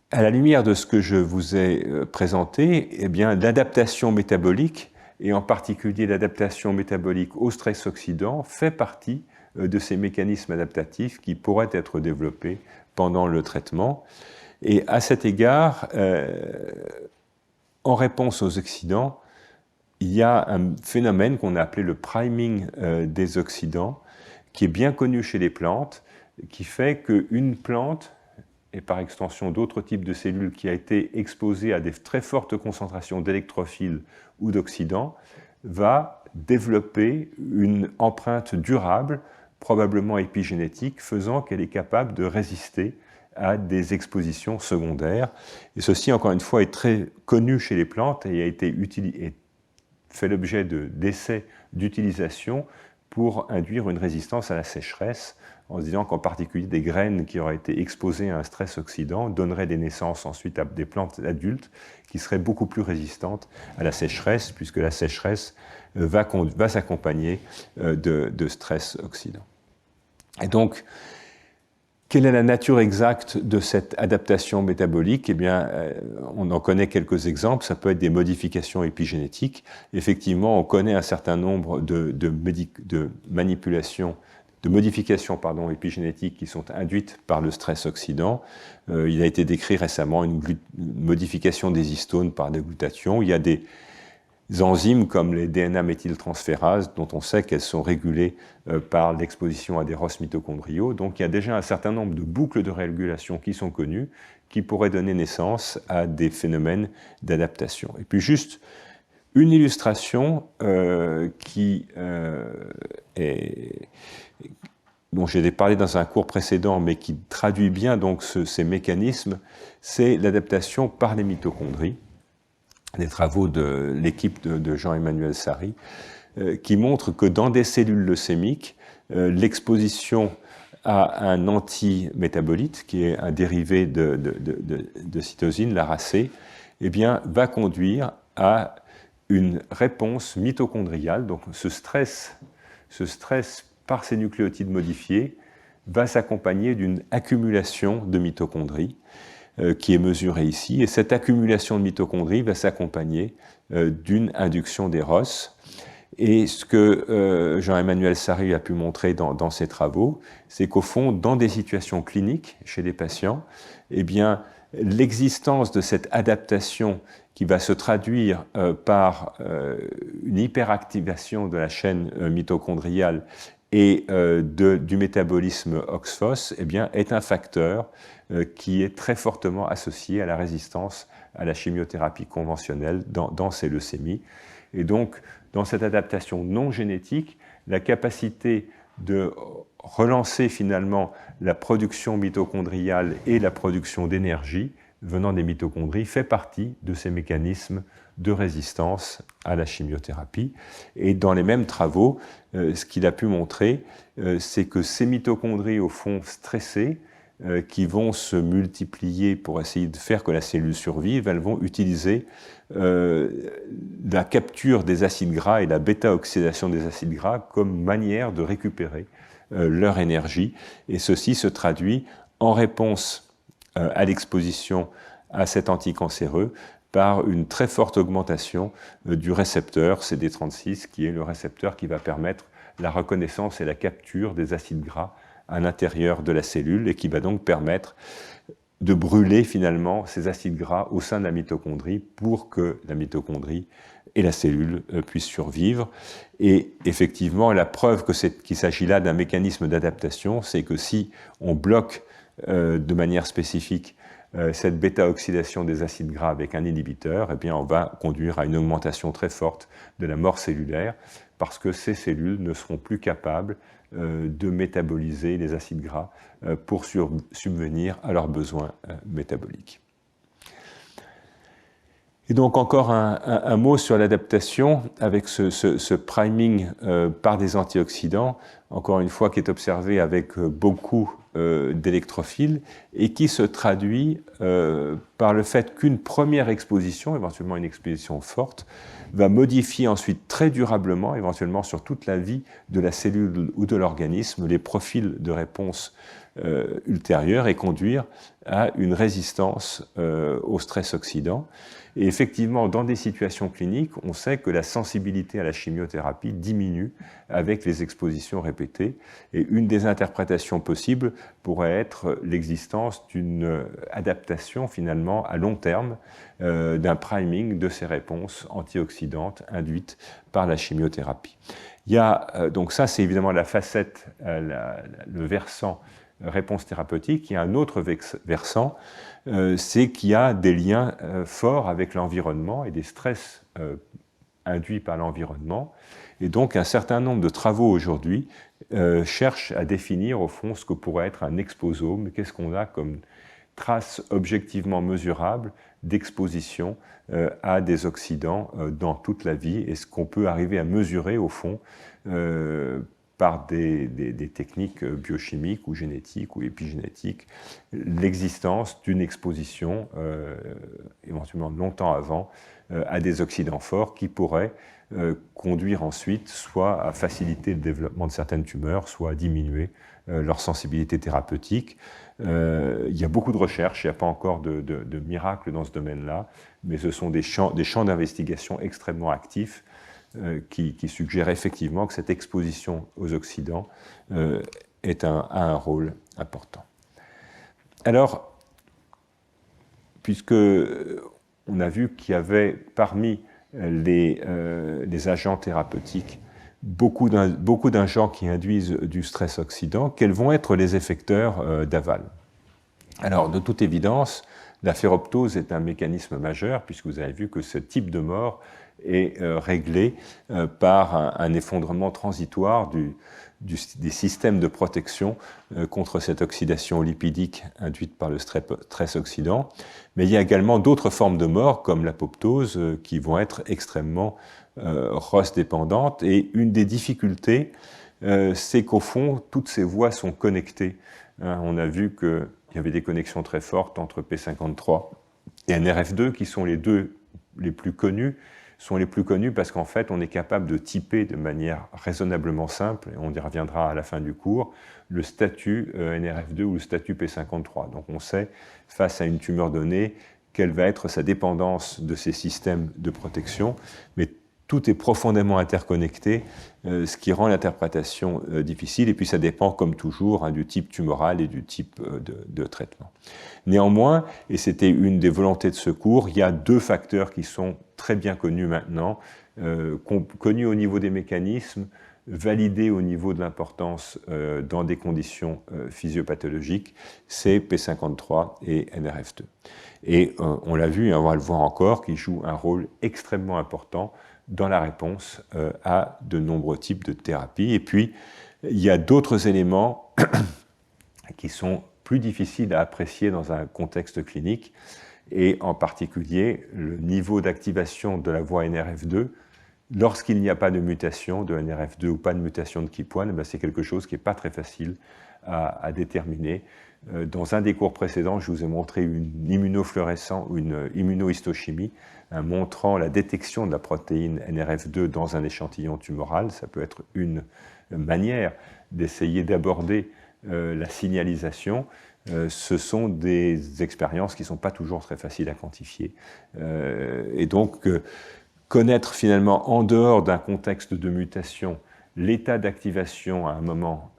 à la lumière de ce que je vous ai présenté, eh bien, l'adaptation métabolique, et en particulier l'adaptation métabolique au stress oxydant, fait partie de ces mécanismes adaptatifs qui pourraient être développés pendant le traitement. Et à cet égard, en réponse aux oxydants, il y a un phénomène qu'on a appelé le priming des oxydants, qui est bien connu chez les plantes, qui fait qu'une plante, et par extension d'autres types de cellules qui a été exposée à des très fortes concentrations d'électrophiles ou d'oxydants, va développer une empreinte durable, probablement épigénétique, faisant qu'elle est capable de résister à des expositions secondaires. Et ceci, encore une fois, est très connu chez les plantes et a été fait l'objet d'essais d'utilisation pour induire une résistance à la sécheresse, en se disant qu'en particulier des graines qui auraient été exposées à un stress oxydant donneraient des naissances ensuite à des plantes adultes qui seraient beaucoup plus résistantes à la sécheresse, puisque la sécheresse va s'accompagner de stress oxydant. Et donc, quelle est la nature exacte de cette adaptation métabolique? Eh bien, on en connaît quelques exemples. Ça peut être des modifications épigénétiques. Effectivement, on connaît un certain nombre de modifications épigénétiques qui sont induites par le stress oxydant. Il a été décrit récemment une modification des histones par déglutation. Il y a des enzymes comme les DNA-méthyltransférases, dont on sait qu'elles sont régulées par l'exposition à des ROS mitochondriaux. Donc il y a déjà un certain nombre de boucles de régulation qui sont connues, qui pourraient donner naissance à des phénomènes d'adaptation. Et puis juste une illustration dont j'ai parlé dans un cours précédent, mais qui traduit bien donc ces mécanismes, c'est l'adaptation par les mitochondries. Des travaux de l'équipe de Jean-Emmanuel Sary, qui montrent que dans des cellules leucémiques, l'exposition à un antimétabolite, qui est un dérivé de cytosine, l'ARAC, eh bien, va conduire à une réponse mitochondriale. Donc ce stress par ces nucléotides modifiés va s'accompagner d'une accumulation de mitochondries, qui est mesurée ici, et cette accumulation de mitochondries va s'accompagner d'une induction des ROS. Et ce que Jean-Emmanuel Sary a pu montrer dans ses travaux, c'est qu'au fond, dans des situations cliniques chez les patients, eh bien, l'existence de cette adaptation qui va se traduire par une hyperactivation de la chaîne mitochondriale et du métabolisme OXPHOS, eh bien, est un facteur qui est très fortement associé à la résistance à la chimiothérapie conventionnelle dans ces leucémies. Et donc, dans cette adaptation non génétique, la capacité de relancer finalement la production mitochondriale et la production d'énergie venant des mitochondries fait partie de ces mécanismes de résistance à la chimiothérapie. Et dans les mêmes travaux, ce qu'il a pu montrer, c'est que ces mitochondries, au fond, stressées, qui vont se multiplier pour essayer de faire que la cellule survive, elles vont utiliser la capture des acides gras et la bêta-oxydation des acides gras comme manière de récupérer leur énergie. Et ceci se traduit en réponse à l'exposition à cet anticancéreux par une très forte augmentation du récepteur CD36, qui est le récepteur qui va permettre la reconnaissance et la capture des acides gras à l'intérieur de la cellule et qui va donc permettre de brûler finalement ces acides gras au sein de la mitochondrie pour que la mitochondrie et la cellule puissent survivre. Et effectivement, la preuve qu'il s'agit là d'un mécanisme d'adaptation, c'est que si on bloque de manière spécifique cette bêta-oxydation des acides gras avec un inhibiteur, eh bien on va conduire à une augmentation très forte de la mort cellulaire parce que ces cellules ne seront plus capables de métaboliser les acides gras pour subvenir à leurs besoins métaboliques. Et donc encore un mot sur l'adaptation avec ce priming par des antioxydants, encore une fois qui est observé avec beaucoup d'électrophiles et qui se traduit par le fait qu'une première exposition, éventuellement une exposition forte, va modifier ensuite très durablement, éventuellement sur toute la vie de la cellule ou de l'organisme, les profils de réponse ultérieure et conduire à une résistance au stress oxydant. Et effectivement, dans des situations cliniques, on sait que la sensibilité à la chimiothérapie diminue avec les expositions répétées. Et une des interprétations possibles pourrait être l'existence d'une adaptation finalement à long terme d'un priming de ces réponses antioxydantes induites par la chimiothérapie. Il y a, donc ça, c'est évidemment la facette, le versant réponse thérapeutique. Il y a un autre versant, c'est qu'il y a des liens forts avec l'environnement et des stress induit par l'environnement. Et donc un certain nombre de travaux aujourd'hui cherchent à définir au fond ce que pourrait être un exposome, qu'est-ce qu'on a comme trace objectivement mesurable d'exposition à des oxydants dans toute la vie, et ce qu'on peut arriver à mesurer au fond par des techniques biochimiques ou génétiques ou épigénétiques, l'existence d'une exposition, éventuellement longtemps avant, à des oxydants forts qui pourraient conduire ensuite soit à faciliter le développement de certaines tumeurs, soit à diminuer leur sensibilité thérapeutique. Il y a beaucoup de recherches, il n'y a pas encore de miracle dans ce domaine-là, mais ce sont des champs d'investigation extrêmement actifs qui suggèrent effectivement que cette exposition aux oxydants a un rôle important. Alors, puisque on a vu qu'il y avait parmi les agents thérapeutiques beaucoup d'agents qui induisent du stress oxydant, quels vont être les effecteurs d'aval? Alors, de toute évidence, la ferroptose est un mécanisme majeur, puisque vous avez vu que ce type de mort est réglé par un effondrement transitoire des systèmes de protection contre cette oxydation lipidique induite par le stress oxydant. Mais il y a également d'autres formes de mort, comme l'apoptose, qui vont être extrêmement ROS-dépendantes. Et une des difficultés, c'est qu'au fond, toutes ces voies sont connectées. On a vu qu'il y avait des connexions très fortes entre P53 et NRF2, qui sont les deux les plus connus, parce qu'en fait, on est capable de typer de manière raisonnablement simple, et on y reviendra à la fin du cours, le statut NRF2 ou le statut P53. Donc on sait, face à une tumeur donnée, quelle va être sa dépendance de ces systèmes de protection, mais tout est profondément interconnecté, ce qui rend l'interprétation difficile, et puis ça dépend, comme toujours, du type tumoral et du type de traitement. Néanmoins, et c'était une des volontés de ce cours, il y a deux facteurs qui sont très bien connus maintenant, connus au niveau des mécanismes, validés au niveau de l'importance dans des conditions physiopathologiques, c'est P53 et NRF2. Et on l'a vu, et on va le voir encore, qui jouent un rôle extrêmement important dans la réponse à de nombreux types de thérapies. Et puis, il y a d'autres éléments qui sont plus difficiles à apprécier dans un contexte clinique, et en particulier le niveau d'activation de la voie NRF2. Lorsqu'il n'y a pas de mutation de NRF2 ou pas de mutation de KEAP1, c'est quelque chose qui n'est pas très facile à déterminer. Dans un des cours précédents, je vous ai montré une immunofluorescence ou une immunohistochimie montrant la détection de la protéine NRF2 dans un échantillon tumoral. Ça peut être une manière d'essayer d'aborder la signalisation. Ce sont des expériences qui ne sont pas toujours très faciles à quantifier. Et donc, connaître finalement, en dehors d'un contexte de mutation, l'état d'activation à un moment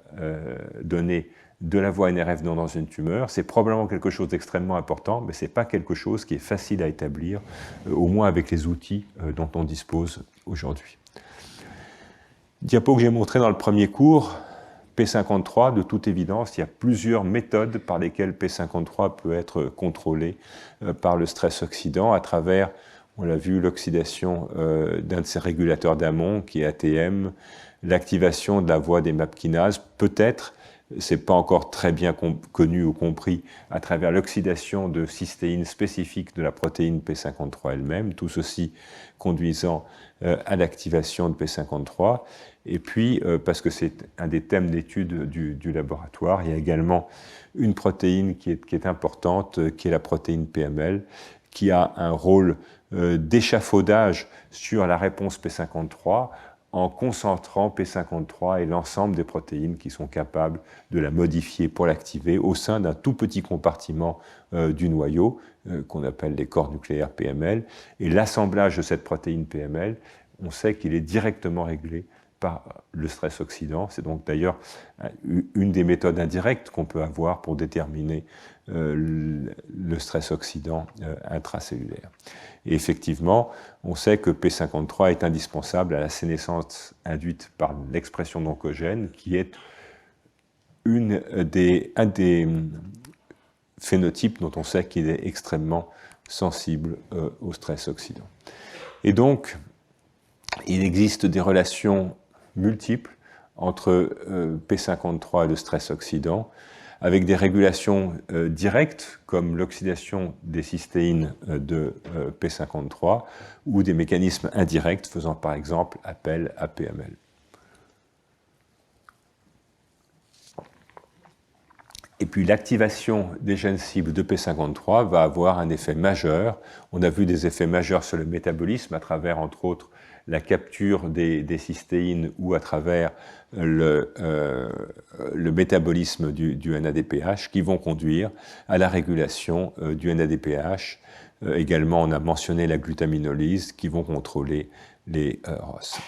donné de la voie NRF dans une tumeur, c'est probablement quelque chose d'extrêmement important, mais ce n'est pas quelque chose qui est facile à établir, au moins avec les outils dont on dispose aujourd'hui. Diapo que j'ai montré dans le premier cours, P53, de toute évidence, il y a plusieurs méthodes par lesquelles P53 peut être contrôlé par le stress oxydant à travers, on l'a vu, l'oxydation d'un de ces régulateurs d'amont qui est ATM, l'activation de la voie des MAP kinases, peut-être, c'est pas encore très bien connu ou compris, à travers l'oxydation de cystéine spécifique de la protéine P53 elle-même, tout ceci conduisant à l'activation de P53. Et puis, parce que c'est un des thèmes d'étude du laboratoire, il y a également une protéine qui est importante, qui est la protéine PML, qui a un rôle d'échafaudage sur la réponse P53, en concentrant P53 et l'ensemble des protéines qui sont capables de la modifier pour l'activer au sein d'un tout petit compartiment du noyau, qu'on appelle les corps nucléaires PML. Et l'assemblage de cette protéine PML, on sait qu'il est directement réglé par le stress oxydant. C'est donc d'ailleurs une des méthodes indirectes qu'on peut avoir pour déterminer le stress oxydant intracellulaire. Et effectivement, on sait que P53 est indispensable à la sénescence induite par l'expression d'oncogènes, qui est un des phénotypes dont on sait qu'il est extrêmement sensible au stress oxydant. Et donc, Il existe des relations multiples entre P53 et le stress oxydant, avec des régulations directes, comme l'oxydation des cystéines de P53, ou des mécanismes indirects, faisant par exemple appel à PML. Et puis l'activation des gènes cibles de P53 va avoir un effet majeur. On a vu des effets majeurs sur le métabolisme à travers, entre autres, la capture des cystéines ou à travers le métabolisme du NADPH qui vont conduire à la régulation du NADPH. Également, on a mentionné la glutaminolyse qui vont contrôler les ROS.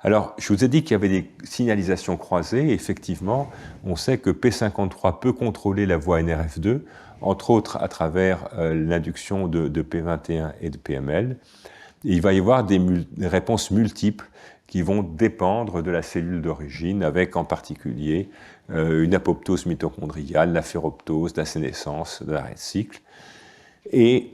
Alors, je vous ai dit qu'il y avait des signalisations croisées. Effectivement, on sait que P53 peut contrôler la voie NRF2, entre autres à travers l'induction de P21 et de PML. Et il va y avoir des réponses multiples qui vont dépendre de la cellule d'origine, avec en particulier une apoptose mitochondriale, la ferroptose, la sénescence, de l'arrêt de cycle. Et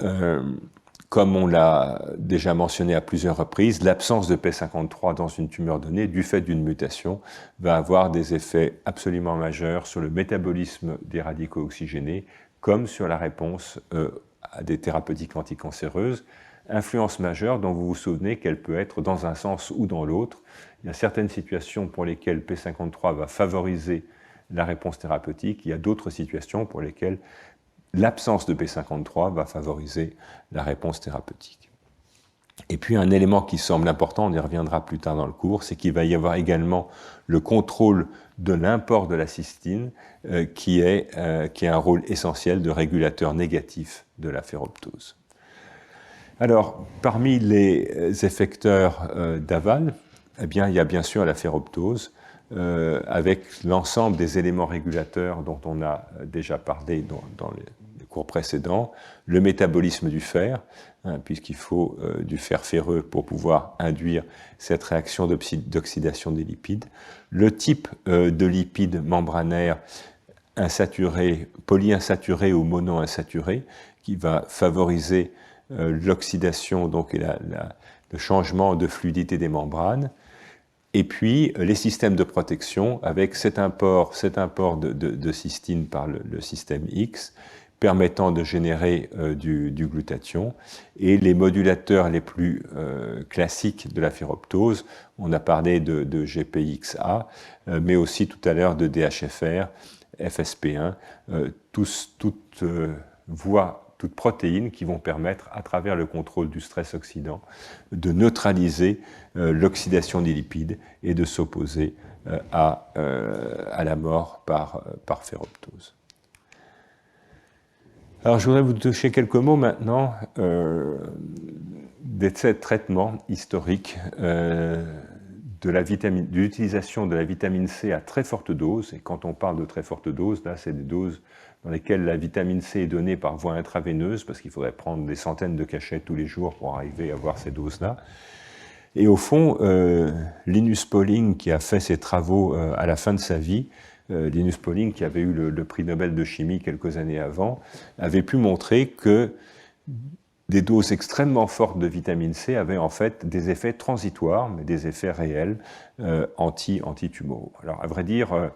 comme on l'a déjà mentionné à plusieurs reprises, l'absence de P53 dans une tumeur donnée, du fait d'une mutation, va avoir des effets absolument majeurs sur le métabolisme des radicaux oxygénés, comme sur la réponse à des thérapeutiques anticancéreuses. Influence majeure dont vous vous souvenez qu'elle peut être dans un sens ou dans l'autre. Il y a certaines situations pour lesquelles P53 va favoriser la réponse thérapeutique, il y a d'autres situations pour lesquelles l'absence de P53 va favoriser la réponse thérapeutique. Et puis un élément qui semble important, on y reviendra plus tard dans le cours, c'est qu'il va y avoir également le contrôle de l'import de la cystine qui a un rôle essentiel de régulateur négatif de la ferroptose. Alors, parmi les effecteurs d'aval, eh bien, il y a bien sûr la ferroptose, avec l'ensemble des éléments régulateurs dont on a déjà parlé dans les cours précédents, le métabolisme du fer, puisqu'il faut du fer ferreux pour pouvoir induire cette réaction d'oxydation des lipides, le type de lipides membranaires insaturés, polyinsaturés ou monoinsaturés, qui va favoriser l'oxydation donc, et le changement de fluidité des membranes, et puis les systèmes de protection avec cet import de cystine par le système X permettant de générer du glutathion, et les modulateurs les plus classiques de la ferroptose, on a parlé de GPXA, mais aussi tout à l'heure de DHFR, FSP1, toutes protéines qui vont permettre, à travers le contrôle du stress oxydant, de neutraliser l'oxydation des lipides et de s'opposer à la mort par ferroptose. Alors, je voudrais vous toucher quelques mots maintenant des traitements historiques de l'utilisation de la vitamine C à très forte dose. Et quand on parle de très forte dose, là, c'est des doses dans lesquelles la vitamine C est donnée par voie intraveineuse, parce qu'il faudrait prendre des centaines de cachets tous les jours pour arriver à avoir ces doses-là. Et au fond, Linus Pauling, qui a fait ses travaux à la fin de sa vie, Linus Pauling, qui avait eu le prix Nobel de chimie quelques années avant, avait pu montrer que des doses extrêmement fortes de vitamine C avaient en fait des effets transitoires, mais des effets réels anti-tumoraux. Alors, à vrai dire,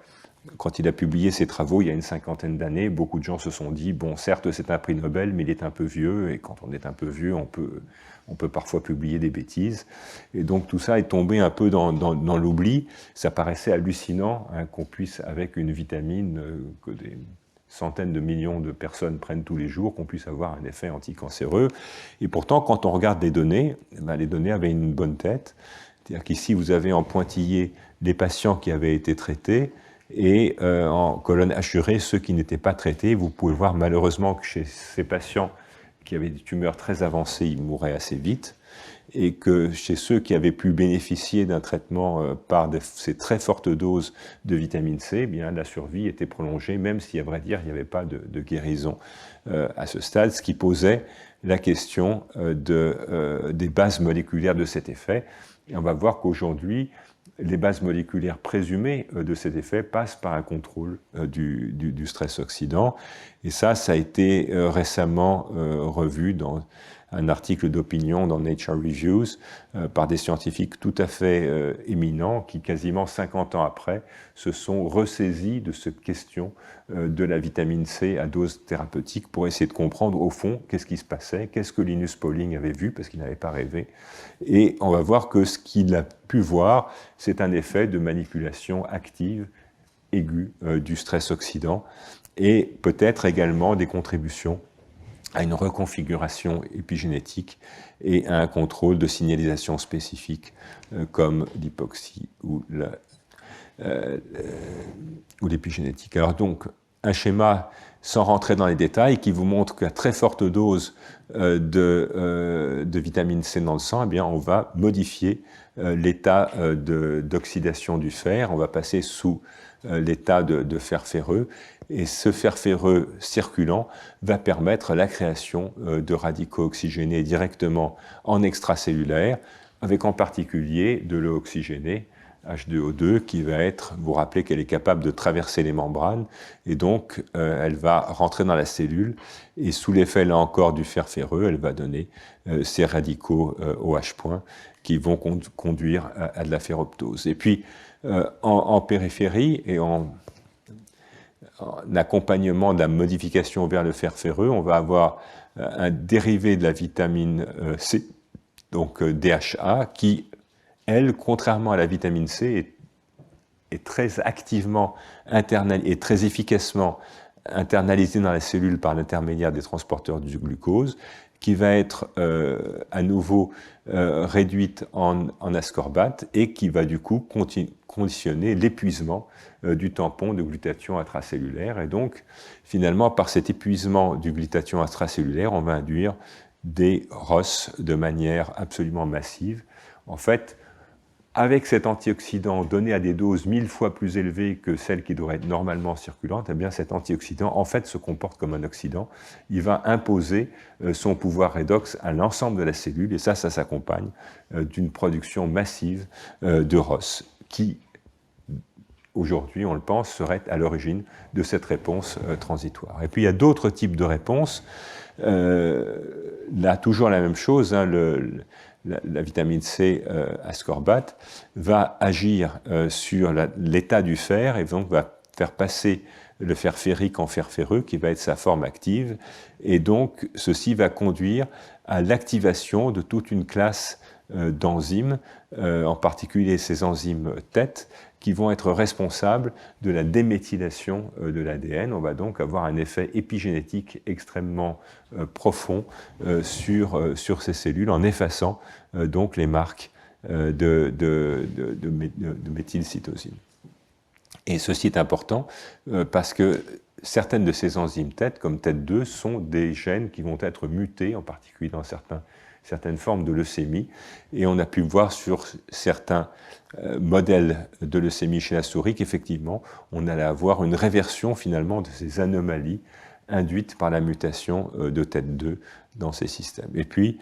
quand il a publié ses travaux il y a une cinquantaine d'années, beaucoup de gens se sont dit, bon, certes, c'est un prix Nobel, mais il est un peu vieux, et quand on est un peu vieux, on peut parfois publier des bêtises. Et donc, tout ça est tombé un peu dans l'oubli. Ça paraissait hallucinant qu'on puisse, avec une vitamine que des centaines de millions de personnes prennent tous les jours, qu'on puisse avoir un effet anticancéreux. Et pourtant, quand on regarde les données avaient une bonne tête. C'est-à-dire qu'ici, vous avez en pointillé les patients qui avaient été traités, et en colonne hachurée, ceux qui n'étaient pas traités. Vous pouvez voir malheureusement que chez ces patients qui avaient des tumeurs très avancées, ils mouraient assez vite, et que chez ceux qui avaient pu bénéficier d'un traitement par ces très fortes doses de vitamine C, eh bien, la survie était prolongée, même si, à vrai dire, il n'y avait pas de guérison à ce stade, ce qui posait la question des bases moléculaires de cet effet. Et on va voir qu'aujourd'hui, les bases moléculaires présumées de cet effet passent par un contrôle du stress oxydant. Et ça a été récemment revu un article d'opinion dans Nature Reviews par des scientifiques tout à fait éminents qui, quasiment 50 ans après, se sont ressaisis de cette question de la vitamine C à dose thérapeutique pour essayer de comprendre au fond qu'est-ce qui se passait, qu'est-ce que Linus Pauling avait vu parce qu'il n'avait pas rêvé. Et on va voir que ce qu'il a pu voir, c'est un effet de manipulation active aiguë du stress oxydant et peut-être également des contributions à une reconfiguration épigénétique et à un contrôle de signalisation spécifique comme l'hypoxie ou l'épigénétique. Alors donc, un schéma sans rentrer dans les détails qui vous montre qu'à très forte dose de vitamine C dans le sang, eh bien, on va modifier l'état d'oxydation du fer, on va passer sous l'état de fer ferreux, et ce fer ferreux circulant va permettre la création de radicaux oxygénés directement en extracellulaire, avec en particulier de l'eau oxygénée, H2O2, qui va être, vous rappelez qu'elle est capable de traverser les membranes, et donc elle va rentrer dans la cellule, et sous l'effet là encore du fer ferreux, elle va donner ces radicaux OH point qui vont conduire à de la ferroptose. Et puis en périphérie et en accompagnement de la modification vers le fer ferreux, on va avoir un dérivé de la vitamine C, donc DHA, qui, elle, contrairement à la vitamine C, est très activement et très efficacement internalisée dans la cellule par l'intermédiaire des transporteurs du glucose, qui va être à nouveau réduite en ascorbate et qui va du coup conditionner l'épuisement du tampon de glutathion intracellulaire. Et donc, finalement, par cet épuisement du glutathion intracellulaire, on va induire des ROS de manière absolument massive. En fait, avec cet antioxydant donné à des doses 1000 fois plus élevées que celles qui devraient être normalement circulantes, eh bien cet antioxydant, en fait, se comporte comme un oxydant. Il va imposer son pouvoir redox à l'ensemble de la cellule, et ça s'accompagne d'une production massive de ROS, qui, aujourd'hui, on le pense, serait à l'origine de cette réponse transitoire. Et puis, il y a d'autres types de réponses. Là, toujours la même chose, hein, la vitamine C ascorbate va agir sur l'état du fer et donc va faire passer le fer ferrique en fer ferreux qui va être sa forme active, et donc ceci va conduire à l'activation de toute une classe d'enzymes, en particulier ces enzymes TET, qui vont être responsables de la déméthylation de l'ADN. On va donc avoir un effet épigénétique extrêmement profond sur ces cellules en effaçant donc les marques de méthylcytosine. Et ceci est important parce que certaines de ces enzymes TET, comme TET2, sont des gènes qui vont être mutés, en particulier dans certaines formes de leucémie, et on a pu voir sur certains modèles de leucémie chez la souris qu'effectivement, on allait avoir une réversion finalement de ces anomalies induites par la mutation de TET2 dans ces systèmes. Et puis,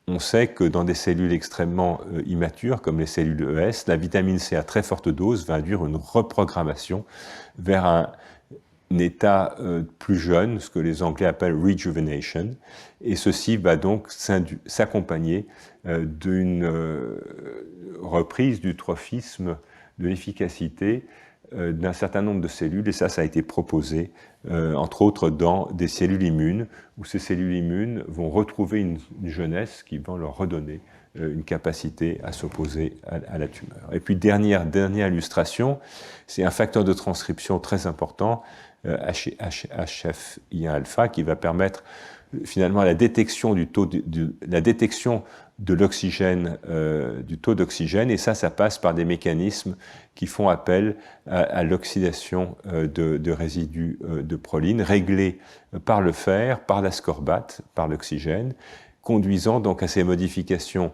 on sait que dans des cellules extrêmement immatures, comme les cellules ES, la vitamine C à très forte dose va induire une reprogrammation vers un état plus jeune, ce que les Anglais appellent rejuvenation, et ceci va donc s'accompagner d'une reprise du trophisme, de l'efficacité d'un certain nombre de cellules, et ça a été proposé, entre autres, dans des cellules immunes, où ces cellules immunes vont retrouver une jeunesse qui va leur redonner une capacité à s'opposer à la tumeur. Et puis, dernière illustration, c'est un facteur de transcription très important, HFI1-alpha, qui va permettre finalement la détection de l'oxygène, du taux d'oxygène, et ça passe par des mécanismes qui font appel à l'oxydation de résidus de proline, réglés par le fer, par l'ascorbate, par l'oxygène, conduisant donc à ces modifications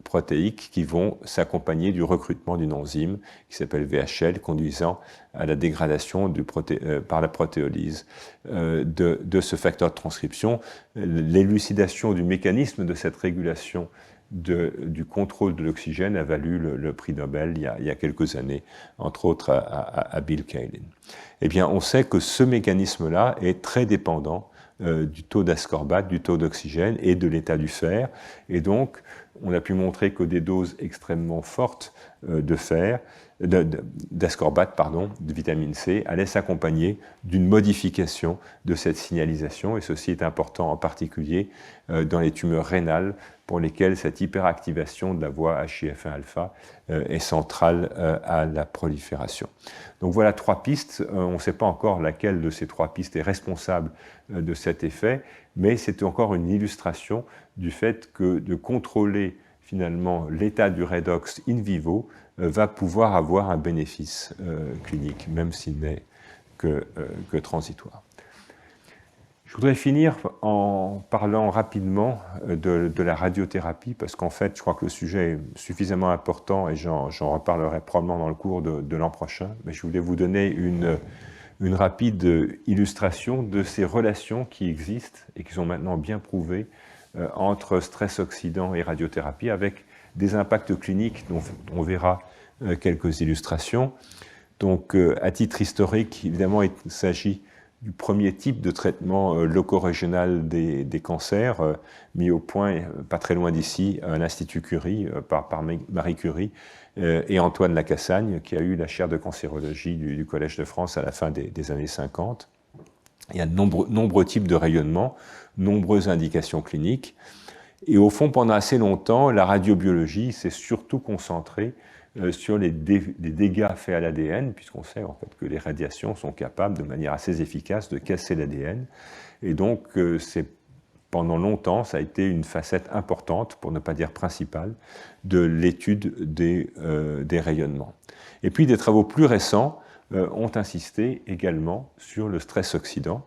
protéiques qui vont s'accompagner du recrutement d'une enzyme qui s'appelle VHL, conduisant à la dégradation par la protéolyse de ce facteur de transcription. L'élucidation du mécanisme de cette régulation du contrôle de l'oxygène a valu le prix Nobel il y a quelques années, entre autres à Bill Kaelin. Eh bien, on sait que ce mécanisme-là est très dépendant du taux d'ascorbate, du taux d'oxygène et de l'état du fer. Et donc, on a pu montrer que des doses extrêmement fortes de fer, d'ascorbate, pardon, de vitamine C, allaient s'accompagner d'une modification de cette signalisation, et ceci est important en particulier dans les tumeurs rénales pour lesquelles cette hyperactivation de la voie HIF1-alpha est centrale à la prolifération. Donc voilà 3 pistes, on ne sait pas encore laquelle de ces 3 pistes est responsable de cet effet, mais c'est encore une illustration du fait que de contrôler finalement l'état du redox in vivo va pouvoir avoir un bénéfice clinique, même s'il n'est que transitoire. Je voudrais finir en parlant rapidement de la radiothérapie, parce qu'en fait, je crois que le sujet est suffisamment important et j'en reparlerai probablement dans le cours de l'an prochain, mais je voulais vous donner une rapide illustration de ces relations qui existent et qui sont maintenant bien prouvées entre stress oxydant et radiothérapie, avec des impacts cliniques dont on verra quelques illustrations. Donc, à titre historique, évidemment, il s'agit du premier type de traitement loco-régional des cancers, mis au point, pas très loin d'ici, à l'Institut Curie, par Marie Curie, et Antoine Lacassagne, qui a eu la chaire de cancérologie du Collège de France à la fin des années 50. Il y a de nombreux types de rayonnements, nombreuses indications cliniques, et au fond, pendant assez longtemps, la radiobiologie s'est surtout concentrée sur les dégâts faits à l'ADN, puisqu'on sait en fait que les radiations sont capables de manière assez efficace de casser l'ADN. Et donc, pendant longtemps, ça a été une facette importante, pour ne pas dire principale, de l'étude des rayonnements. Et puis, des travaux plus récents ont insisté également sur le stress oxydant,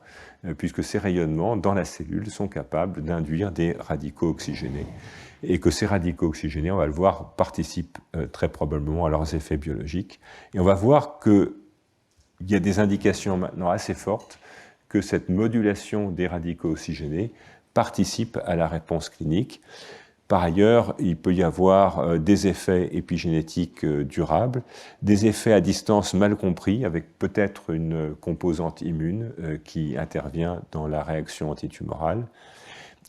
puisque ces rayonnements dans la cellule sont capables d'induire des radicaux oxygénés, et que ces radicaux oxygénés, on va le voir, participent très probablement à leurs effets biologiques. Et on va voir qu'il y a des indications maintenant assez fortes que cette modulation des radicaux oxygénés participe à la réponse clinique. Par ailleurs, il peut y avoir des effets épigénétiques durables, des effets à distance mal compris, avec peut-être une composante immune qui intervient dans la réaction antitumorale.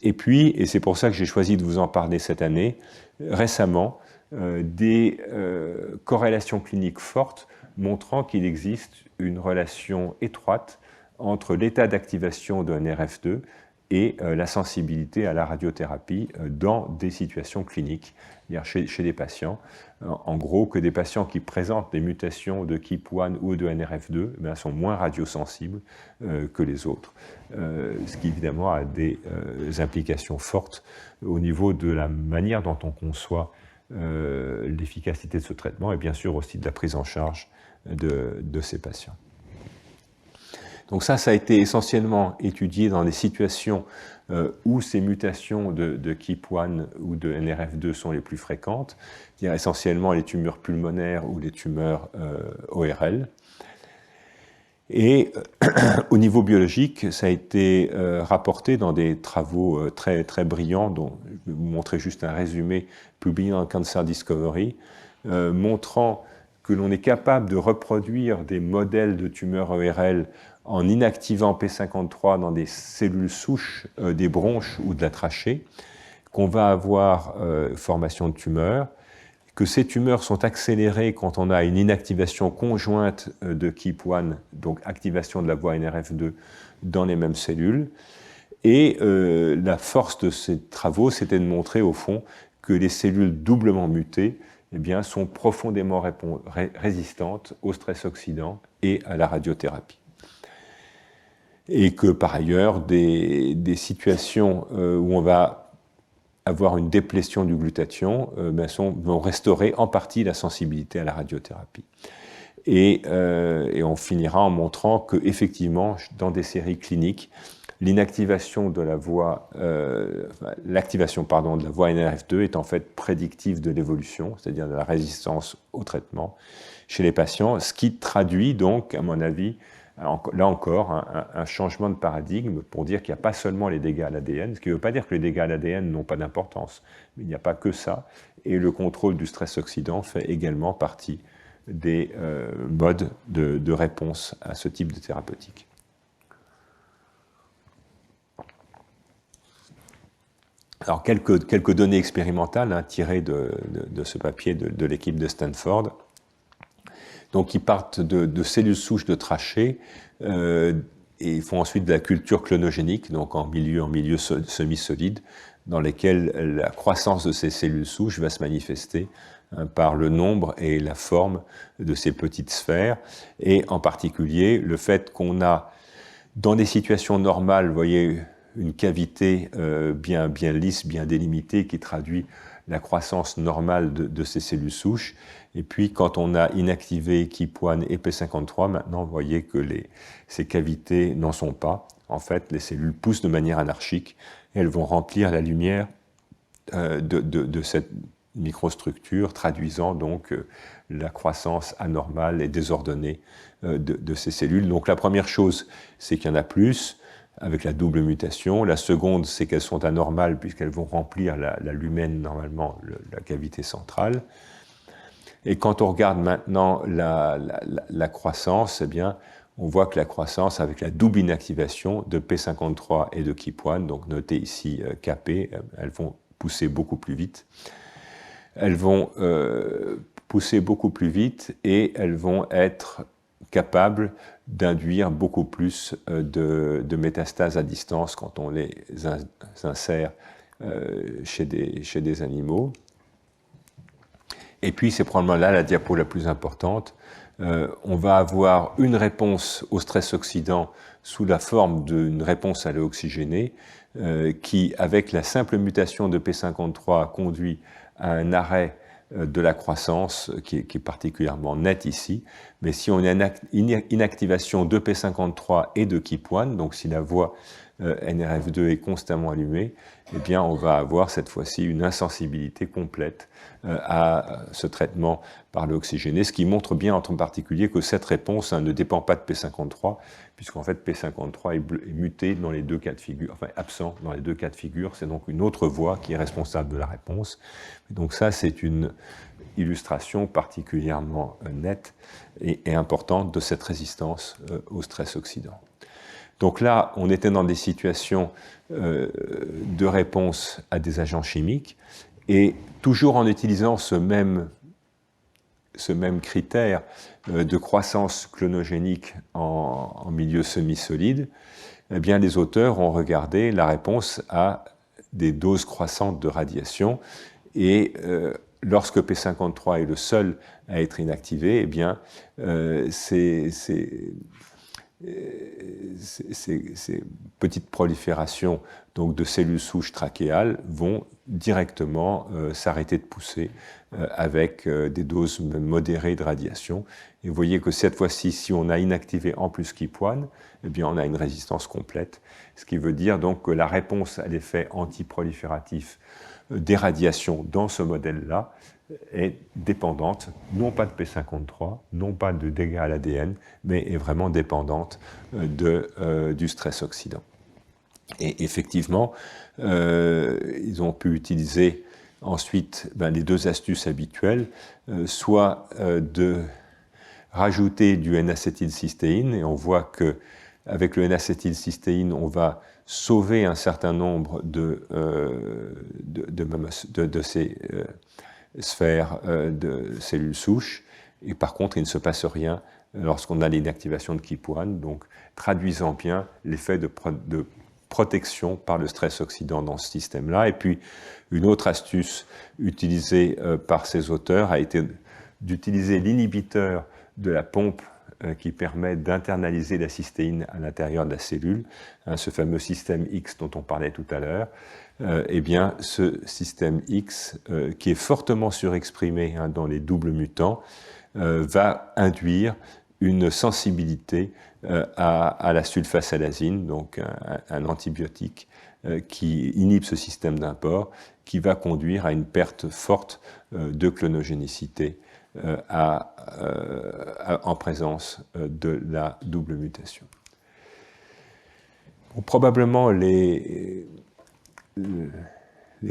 Et puis, et c'est pour ça que j'ai choisi de vous en parler cette année, récemment, des corrélations cliniques fortes montrant qu'il existe une relation étroite entre l'état d'activation de NRF2 et la sensibilité à la radiothérapie dans des situations cliniques, chez des patients. En gros, que des patients qui présentent des mutations de KEAP1 ou de NRF2 sont moins radiosensibles que les autres, ce qui évidemment a des implications fortes au niveau de la manière dont on conçoit l'efficacité de ce traitement et bien sûr aussi de la prise en charge de ces patients. Donc ça a été essentiellement étudié dans des situations où ces mutations de KEAP1 ou de NRF2 sont les plus fréquentes, c'est-à-dire essentiellement les tumeurs pulmonaires ou les tumeurs ORL. Et au niveau biologique, ça a été rapporté dans des travaux très, très brillants, dont je vais vous montrer juste un résumé publié dans Cancer Discovery, montrant que l'on est capable de reproduire des modèles de tumeurs ORL en inactivant P53 dans des cellules souches des bronches ou de la trachée, qu'on va avoir formation de tumeurs, que ces tumeurs sont accélérées quand on a une inactivation conjointe de KEAP1, donc activation de la voie NRF2 dans les mêmes cellules. Et la force de ces travaux, c'était de montrer au fond que les cellules doublement mutées sont profondément résistantes au stress oxydant et à la radiothérapie. Et que par ailleurs, des situations où on va avoir une déplétion du glutathion vont restaurer en partie la sensibilité à la radiothérapie. Et on finira en montrant qu'effectivement, dans des séries cliniques, l'inactivation de la voie, l'activation de la voie NRF2 est en fait prédictive de l'évolution, c'est-à-dire de la résistance au traitement chez les patients, ce qui traduit donc, à mon avis, là encore, un changement de paradigme pour dire qu'il n'y a pas seulement les dégâts à l'ADN, ce qui ne veut pas dire que les dégâts à l'ADN n'ont pas d'importance, mais il n'y a pas que ça, et le contrôle du stress oxydant fait également partie des modes de réponse à ce type de thérapeutique. Alors, quelques données expérimentales tirées de ce papier de l'équipe de Stanford. Donc, ils partent de cellules souches de trachée et ils font ensuite de la culture clonogénique, donc en milieu semi-solide, dans lesquels la croissance de ces cellules souches va se manifester par le nombre et la forme de ces petites sphères, et en particulier le fait qu'on a, dans des situations normales, vous voyez, une cavité bien lisse, bien délimitée, qui traduit la croissance normale de ces cellules souches. Et puis, quand on a inactivé Keap1 et P53, maintenant, vous voyez que ces cavités n'en sont pas. En fait, les cellules poussent de manière anarchique et elles vont remplir la lumière de cette microstructure, traduisant donc la croissance anormale et désordonnée de ces cellules. Donc, la première chose, c'est qu'il y en a plus, avec la double mutation. La seconde, c'est qu'elles sont anormales puisqu'elles vont remplir la lumen, normalement, la cavité centrale. Et quand on regarde maintenant la croissance, eh bien, on voit que la croissance, avec la double inactivation de P53 et de Keap1, donc notez ici Kp, elles vont pousser beaucoup plus vite. Elles vont pousser beaucoup plus vite et elles vont être capables d'induire beaucoup plus de métastases à distance quand on les insère chez des animaux. Et puis, c'est probablement là la diapo la plus importante. On va avoir une réponse au stress oxydant sous la forme d'une réponse à l'eau oxygénée qui, avec la simple mutation de P53, conduit à un arrêt de la croissance qui est particulièrement net ici. Mais si on a une inactivation de P53 et de Keap1, donc si la voie NRF2 est constamment allumée, eh bien on va avoir cette fois-ci une insensibilité complète à ce traitement par l'oxygéné, ce qui montre bien en particulier que cette réponse ne dépend pas de P53, puisqu'en fait P53 est muté dans les deux cas de figure, enfin absent dans les deux cas de figure, c'est donc une autre voie qui est responsable de la réponse. Donc ça, c'est une illustration particulièrement nette et importante de cette résistance au stress oxydant. Donc là, on était dans des situations de réponse à des agents chimiques, et toujours en utilisant ce même critère de croissance clonogénique en milieu semi-solide, eh bien, les auteurs ont regardé la réponse à des doses croissantes de radiation, et lorsque P53 est le seul à être inactivé, eh bien, ces petites proliférations donc, de cellules souches trachéales vont directement s'arrêter de pousser avec des doses modérées de radiation. Et vous voyez que cette fois-ci, si on a inactivé en plus Keap1, eh bien on a une résistance complète, ce qui veut dire donc que la réponse à l'effet antiprolifératif des radiations dans ce modèle-là est dépendante, non pas de P53, non pas de dégâts à l'ADN, mais est vraiment dépendante du stress oxydant. Et effectivement, ils ont pu utiliser ensuite les deux astuces habituelles, soit de rajouter du N-acétylcystéine, et on voit qu'avec le N-acétylcystéine, on va sauver un certain nombre de ces sphères de cellules souches, et par contre, il ne se passe rien lorsqu'on a l'inactivation de Keap1, donc traduisant bien l'effet de protection par le stress oxydant dans ce système-là. Et puis, une autre astuce utilisée par ces auteurs a été d'utiliser l'inhibiteur de la pompe qui permet d'internaliser la cystéine à l'intérieur de la cellule, ce fameux système X dont on parlait tout à l'heure. Eh bien, ce système X, qui est fortement surexprimé dans les doubles mutants, va induire une sensibilité à la sulfasalazine, donc un antibiotique qui inhibe ce système d'import, qui va conduire à une perte forte de clonogénicité en présence de la double mutation. Bon, probablement les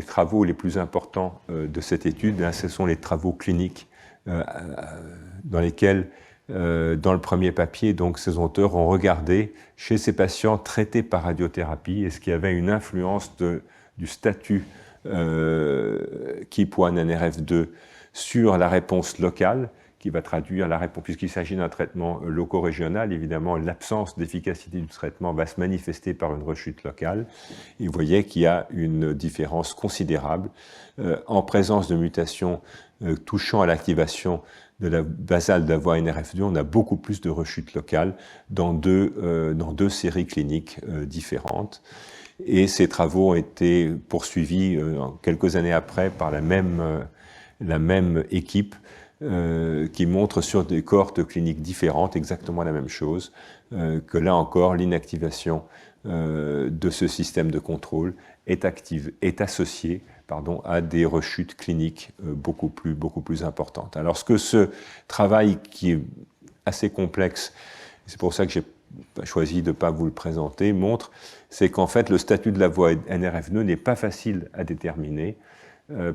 travaux les plus importants de cette étude, ce sont les travaux cliniques dans lesquels, dans le premier papier, donc, ces auteurs ont regardé chez ces patients traités par radiothérapie est-ce qu'il y avait une influence de du statut KEAP1-NRF2 sur la réponse locale, qui va traduire la réponse, puisqu'il s'agit d'un traitement loco-régional, évidemment, l'absence d'efficacité du traitement va se manifester par une rechute locale. Et vous voyez qu'il y a une différence considérable en présence de mutations touchant à l'activation de la basale de la voie NRF2. On a beaucoup plus de rechutes locales dans deux séries cliniques différentes. Et ces travaux ont été poursuivis quelques années après par la même équipe qui montre sur des cohortes cliniques différentes exactement la même chose, que là encore, l'inactivation de ce système de contrôle est associée à des rechutes cliniques beaucoup plus importantes. Alors ce travail qui est assez complexe, c'est pour ça que j'ai choisi de ne pas vous le présenter, montre, c'est qu'en fait le statut de la voie NRF2 n'est pas facile à déterminer,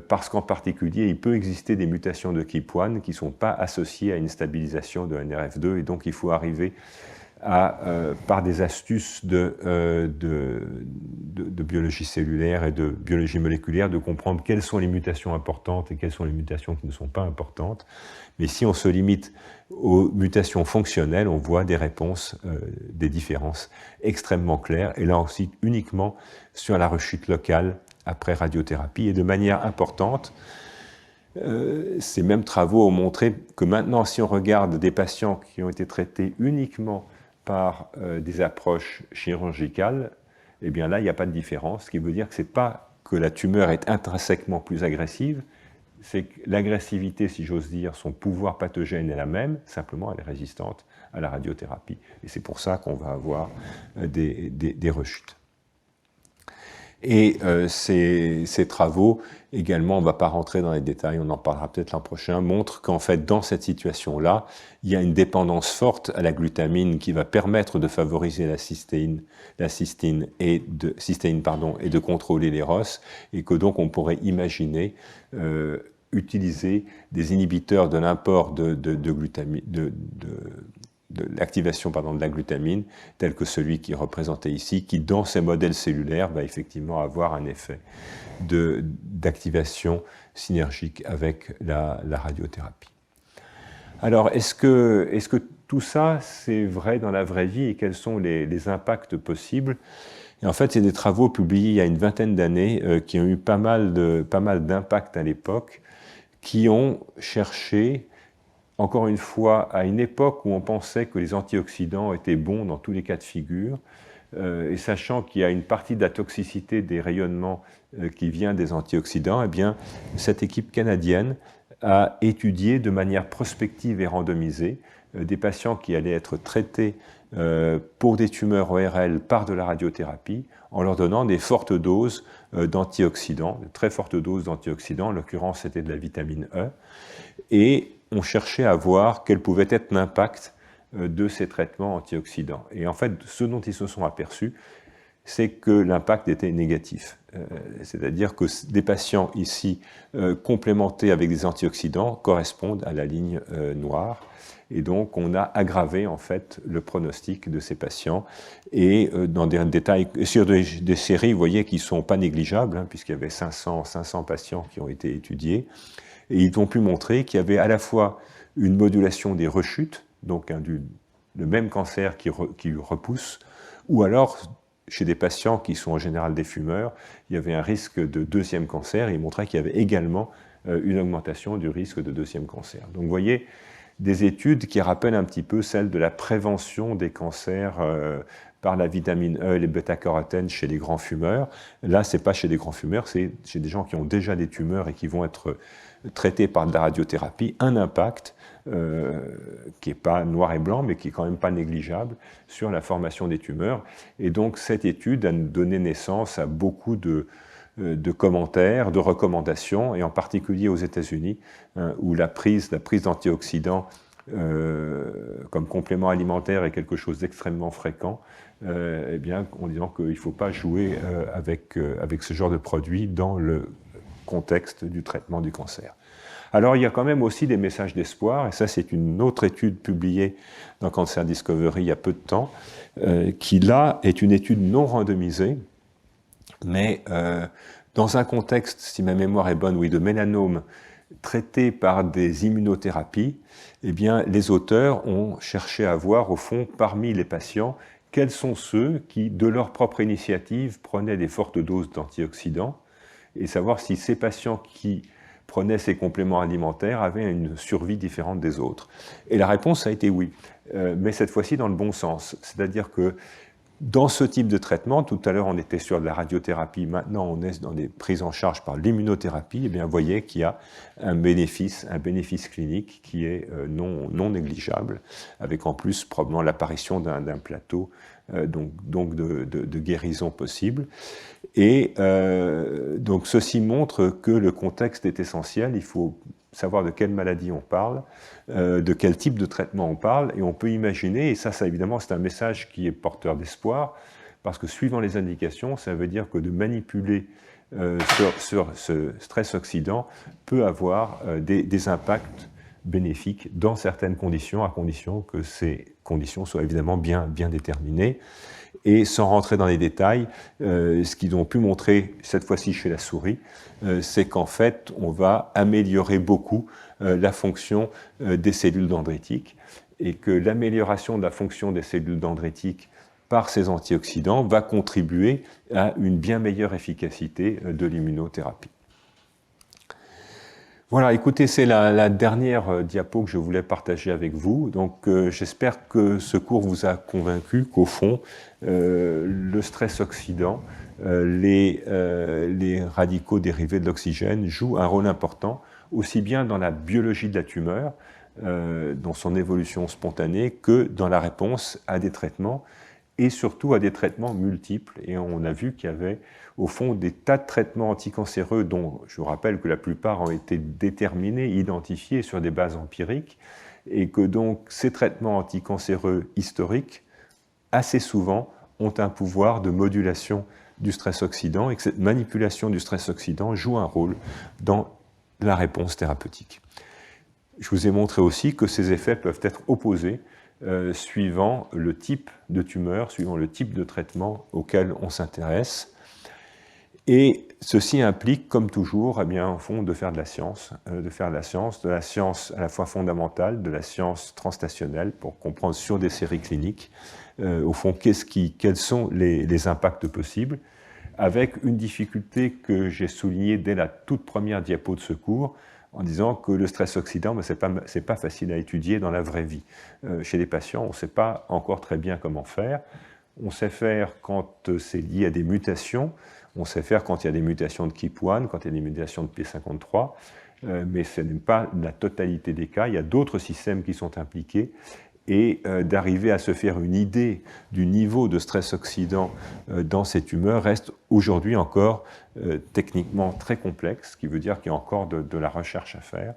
parce qu'en particulier, il peut exister des mutations de KEAP1 qui ne sont pas associées à une stabilisation de NRF2, et donc il faut arriver à, par des astuces de biologie cellulaire et de biologie moléculaire, de comprendre quelles sont les mutations importantes et quelles sont les mutations qui ne sont pas importantes. Mais si on se limite aux mutations fonctionnelles, on voit des réponses, des différences extrêmement claires, et là aussi uniquement sur la rechute locale après radiothérapie. Et de manière importante, ces mêmes travaux ont montré que maintenant, si on regarde des patients qui ont été traités uniquement par des approches chirurgicales, eh bien là, il n'y a pas de différence, ce qui veut dire que ce n'est pas que la tumeur est intrinsèquement plus agressive, c'est que l'agressivité, si j'ose dire, son pouvoir pathogène est la même, simplement elle est résistante à la radiothérapie. Et c'est pour ça qu'on va avoir des rechutes. Et ces travaux, également, on ne va pas rentrer dans les détails, on en parlera peut-être l'an prochain, montrent qu'en fait, dans cette situation-là, il y a une dépendance forte à la glutamine qui va permettre de favoriser la cystéine et de contrôler les ROS, et que donc on pourrait imaginer utiliser des inhibiteurs de l'import de l'activation de la glutamine, tel que celui qui est représenté ici, qui dans ces modèles cellulaires va effectivement avoir un effet d'activation synergique avec la radiothérapie. Alors, est-ce que tout ça, c'est vrai dans la vraie vie, et quels sont les impacts possibles? Et en fait, c'est des travaux publiés il y a une vingtaine d'années qui ont eu pas mal d'impact à l'époque, qui ont cherché, encore une fois, à une époque où on pensait que les antioxydants étaient bons dans tous les cas de figure, et sachant qu'il y a une partie de la toxicité des rayonnements qui vient des antioxydants, eh bien, cette équipe canadienne a étudié de manière prospective et randomisée des patients qui allaient être traités pour des tumeurs ORL par de la radiothérapie, en leur donnant des fortes doses d'antioxydants, de très fortes doses d'antioxydants, en l'occurrence c'était de la vitamine E, et on cherchait à voir quel pouvait être l'impact de ces traitements antioxydants. Et en fait, ce dont ils se sont aperçus, c'est que l'impact était négatif. C'est-à-dire que des patients ici complémentés avec des antioxydants correspondent à la ligne noire. Et donc, on a aggravé en fait le pronostic de ces patients. Et dans des détails, sur des séries, vous voyez, qui ne sont pas négligeables, puisqu'il y avait 500 patients qui ont été étudiés. Et ils ont pu montrer qu'il y avait à la fois une modulation des rechutes, donc le même cancer qui repousse, ou alors, chez des patients qui sont en général des fumeurs, il y avait un risque de deuxième cancer, et ils montraient qu'il y avait également une augmentation du risque de deuxième cancer. Donc vous voyez, des études qui rappellent un petit peu celles de la prévention des cancers par la vitamine E et les bêta-carotènes chez les grands fumeurs. Là, ce n'est pas chez des grands fumeurs, c'est chez des gens qui ont déjà des tumeurs et qui vont être traités par de la radiothérapie, un impact qui n'est pas noir et blanc, mais qui est quand même pas négligeable sur la formation des tumeurs. Et donc cette étude a donné naissance à beaucoup de commentaires, de recommandations, et en particulier aux États-Unis, où la prise d'antioxydants comme complément alimentaire est quelque chose d'extrêmement fréquent, eh bien, en disant qu'il ne faut pas jouer avec ce genre de produit dans le contexte du traitement du cancer. Alors, il y a quand même aussi des messages d'espoir, et ça, c'est une autre étude publiée dans Cancer Discovery il y a peu de temps, qui, là, est une étude non randomisée, Mais dans un contexte, si ma mémoire est bonne, oui, de mélanome traité par des immunothérapies, eh bien, les auteurs ont cherché à voir, au fond, parmi les patients, quels sont ceux qui, de leur propre initiative, prenaient des fortes doses d'antioxydants, et savoir si ces patients qui prenaient ces compléments alimentaires avaient une survie différente des autres. Et la réponse a été oui, mais cette fois-ci dans le bon sens. C'est-à-dire que dans ce type de traitement, tout à l'heure on était sur de la radiothérapie, maintenant on est dans des prises en charge par l'immunothérapie, et bien vous voyez qu'il y a un bénéfice clinique qui est non négligeable, avec en plus probablement l'apparition d'un plateau donc de guérison possible. Et donc ceci montre que le contexte est essentiel, il faut savoir de quelle maladie on parle, de quel type de traitement on parle, et on peut imaginer, et ça évidemment c'est un message qui est porteur d'espoir, parce que suivant les indications, ça veut dire que de manipuler sur ce stress oxydant peut avoir des impacts bénéfiques dans certaines conditions, à condition que ces conditions soient évidemment bien déterminées. Et sans rentrer dans les détails, ce qu'ils ont pu montrer cette fois-ci chez la souris, c'est qu'en fait, on va améliorer beaucoup la fonction des cellules dendritiques et que l'amélioration de la fonction des cellules dendritiques par ces antioxydants va contribuer à une bien meilleure efficacité de l'immunothérapie. Voilà, écoutez, c'est la dernière diapo que je voulais partager avec vous. Donc, j'espère que ce cours vous a convaincu qu'au fond, le stress oxydant, les radicaux dérivés de l'oxygène jouent un rôle important, aussi bien dans la biologie de la tumeur, dans son évolution spontanée, que dans la réponse à des traitements, et surtout à des traitements multiples. Et on a vu qu'il y avait au fond des tas de traitements anticancéreux dont je vous rappelle que la plupart ont été déterminés, identifiés sur des bases empiriques, et que donc ces traitements anticancéreux historiques, assez souvent, ont un pouvoir de modulation du stress oxydant, et que cette manipulation du stress oxydant joue un rôle dans la réponse thérapeutique. Je vous ai montré aussi que ces effets peuvent être opposés suivant le type de tumeur, suivant le type de traitement auquel on s'intéresse. Et ceci implique, comme toujours, eh bien, au fond, de faire de la science à la fois fondamentale, de la science transstationnelle, pour comprendre sur des séries cliniques, au fond, quels sont les impacts possibles, avec une difficulté que j'ai soulignée dès la toute première diapo de ce cours, en disant que le stress oxydant, c'est pas facile à étudier dans la vraie vie. Chez les patients, on ne sait pas encore très bien comment faire. On sait faire quand c'est lié à des mutations, on sait faire quand il y a des mutations de KEAP1, quand il y a des mutations de P53, mais ce n'est pas la totalité des cas. Il y a d'autres systèmes qui sont impliqués, et d'arriver à se faire une idée du niveau de stress oxydant dans ces tumeurs reste aujourd'hui encore techniquement très complexe, ce qui veut dire qu'il y a encore de la recherche à faire.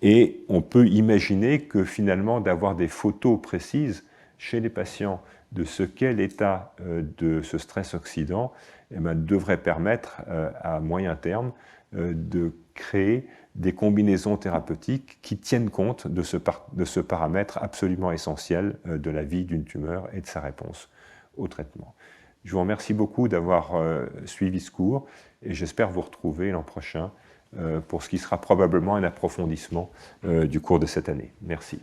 Et on peut imaginer que finalement d'avoir des photos précises chez les patients de ce qu'est l'état de ce stress oxydant devrait permettre à moyen terme de créer des combinaisons thérapeutiques qui tiennent compte de ce paramètre absolument essentiel de la vie d'une tumeur et de sa réponse au traitement. Je vous remercie beaucoup d'avoir suivi ce cours et j'espère vous retrouver l'an prochain pour ce qui sera probablement un approfondissement du cours de cette année. Merci.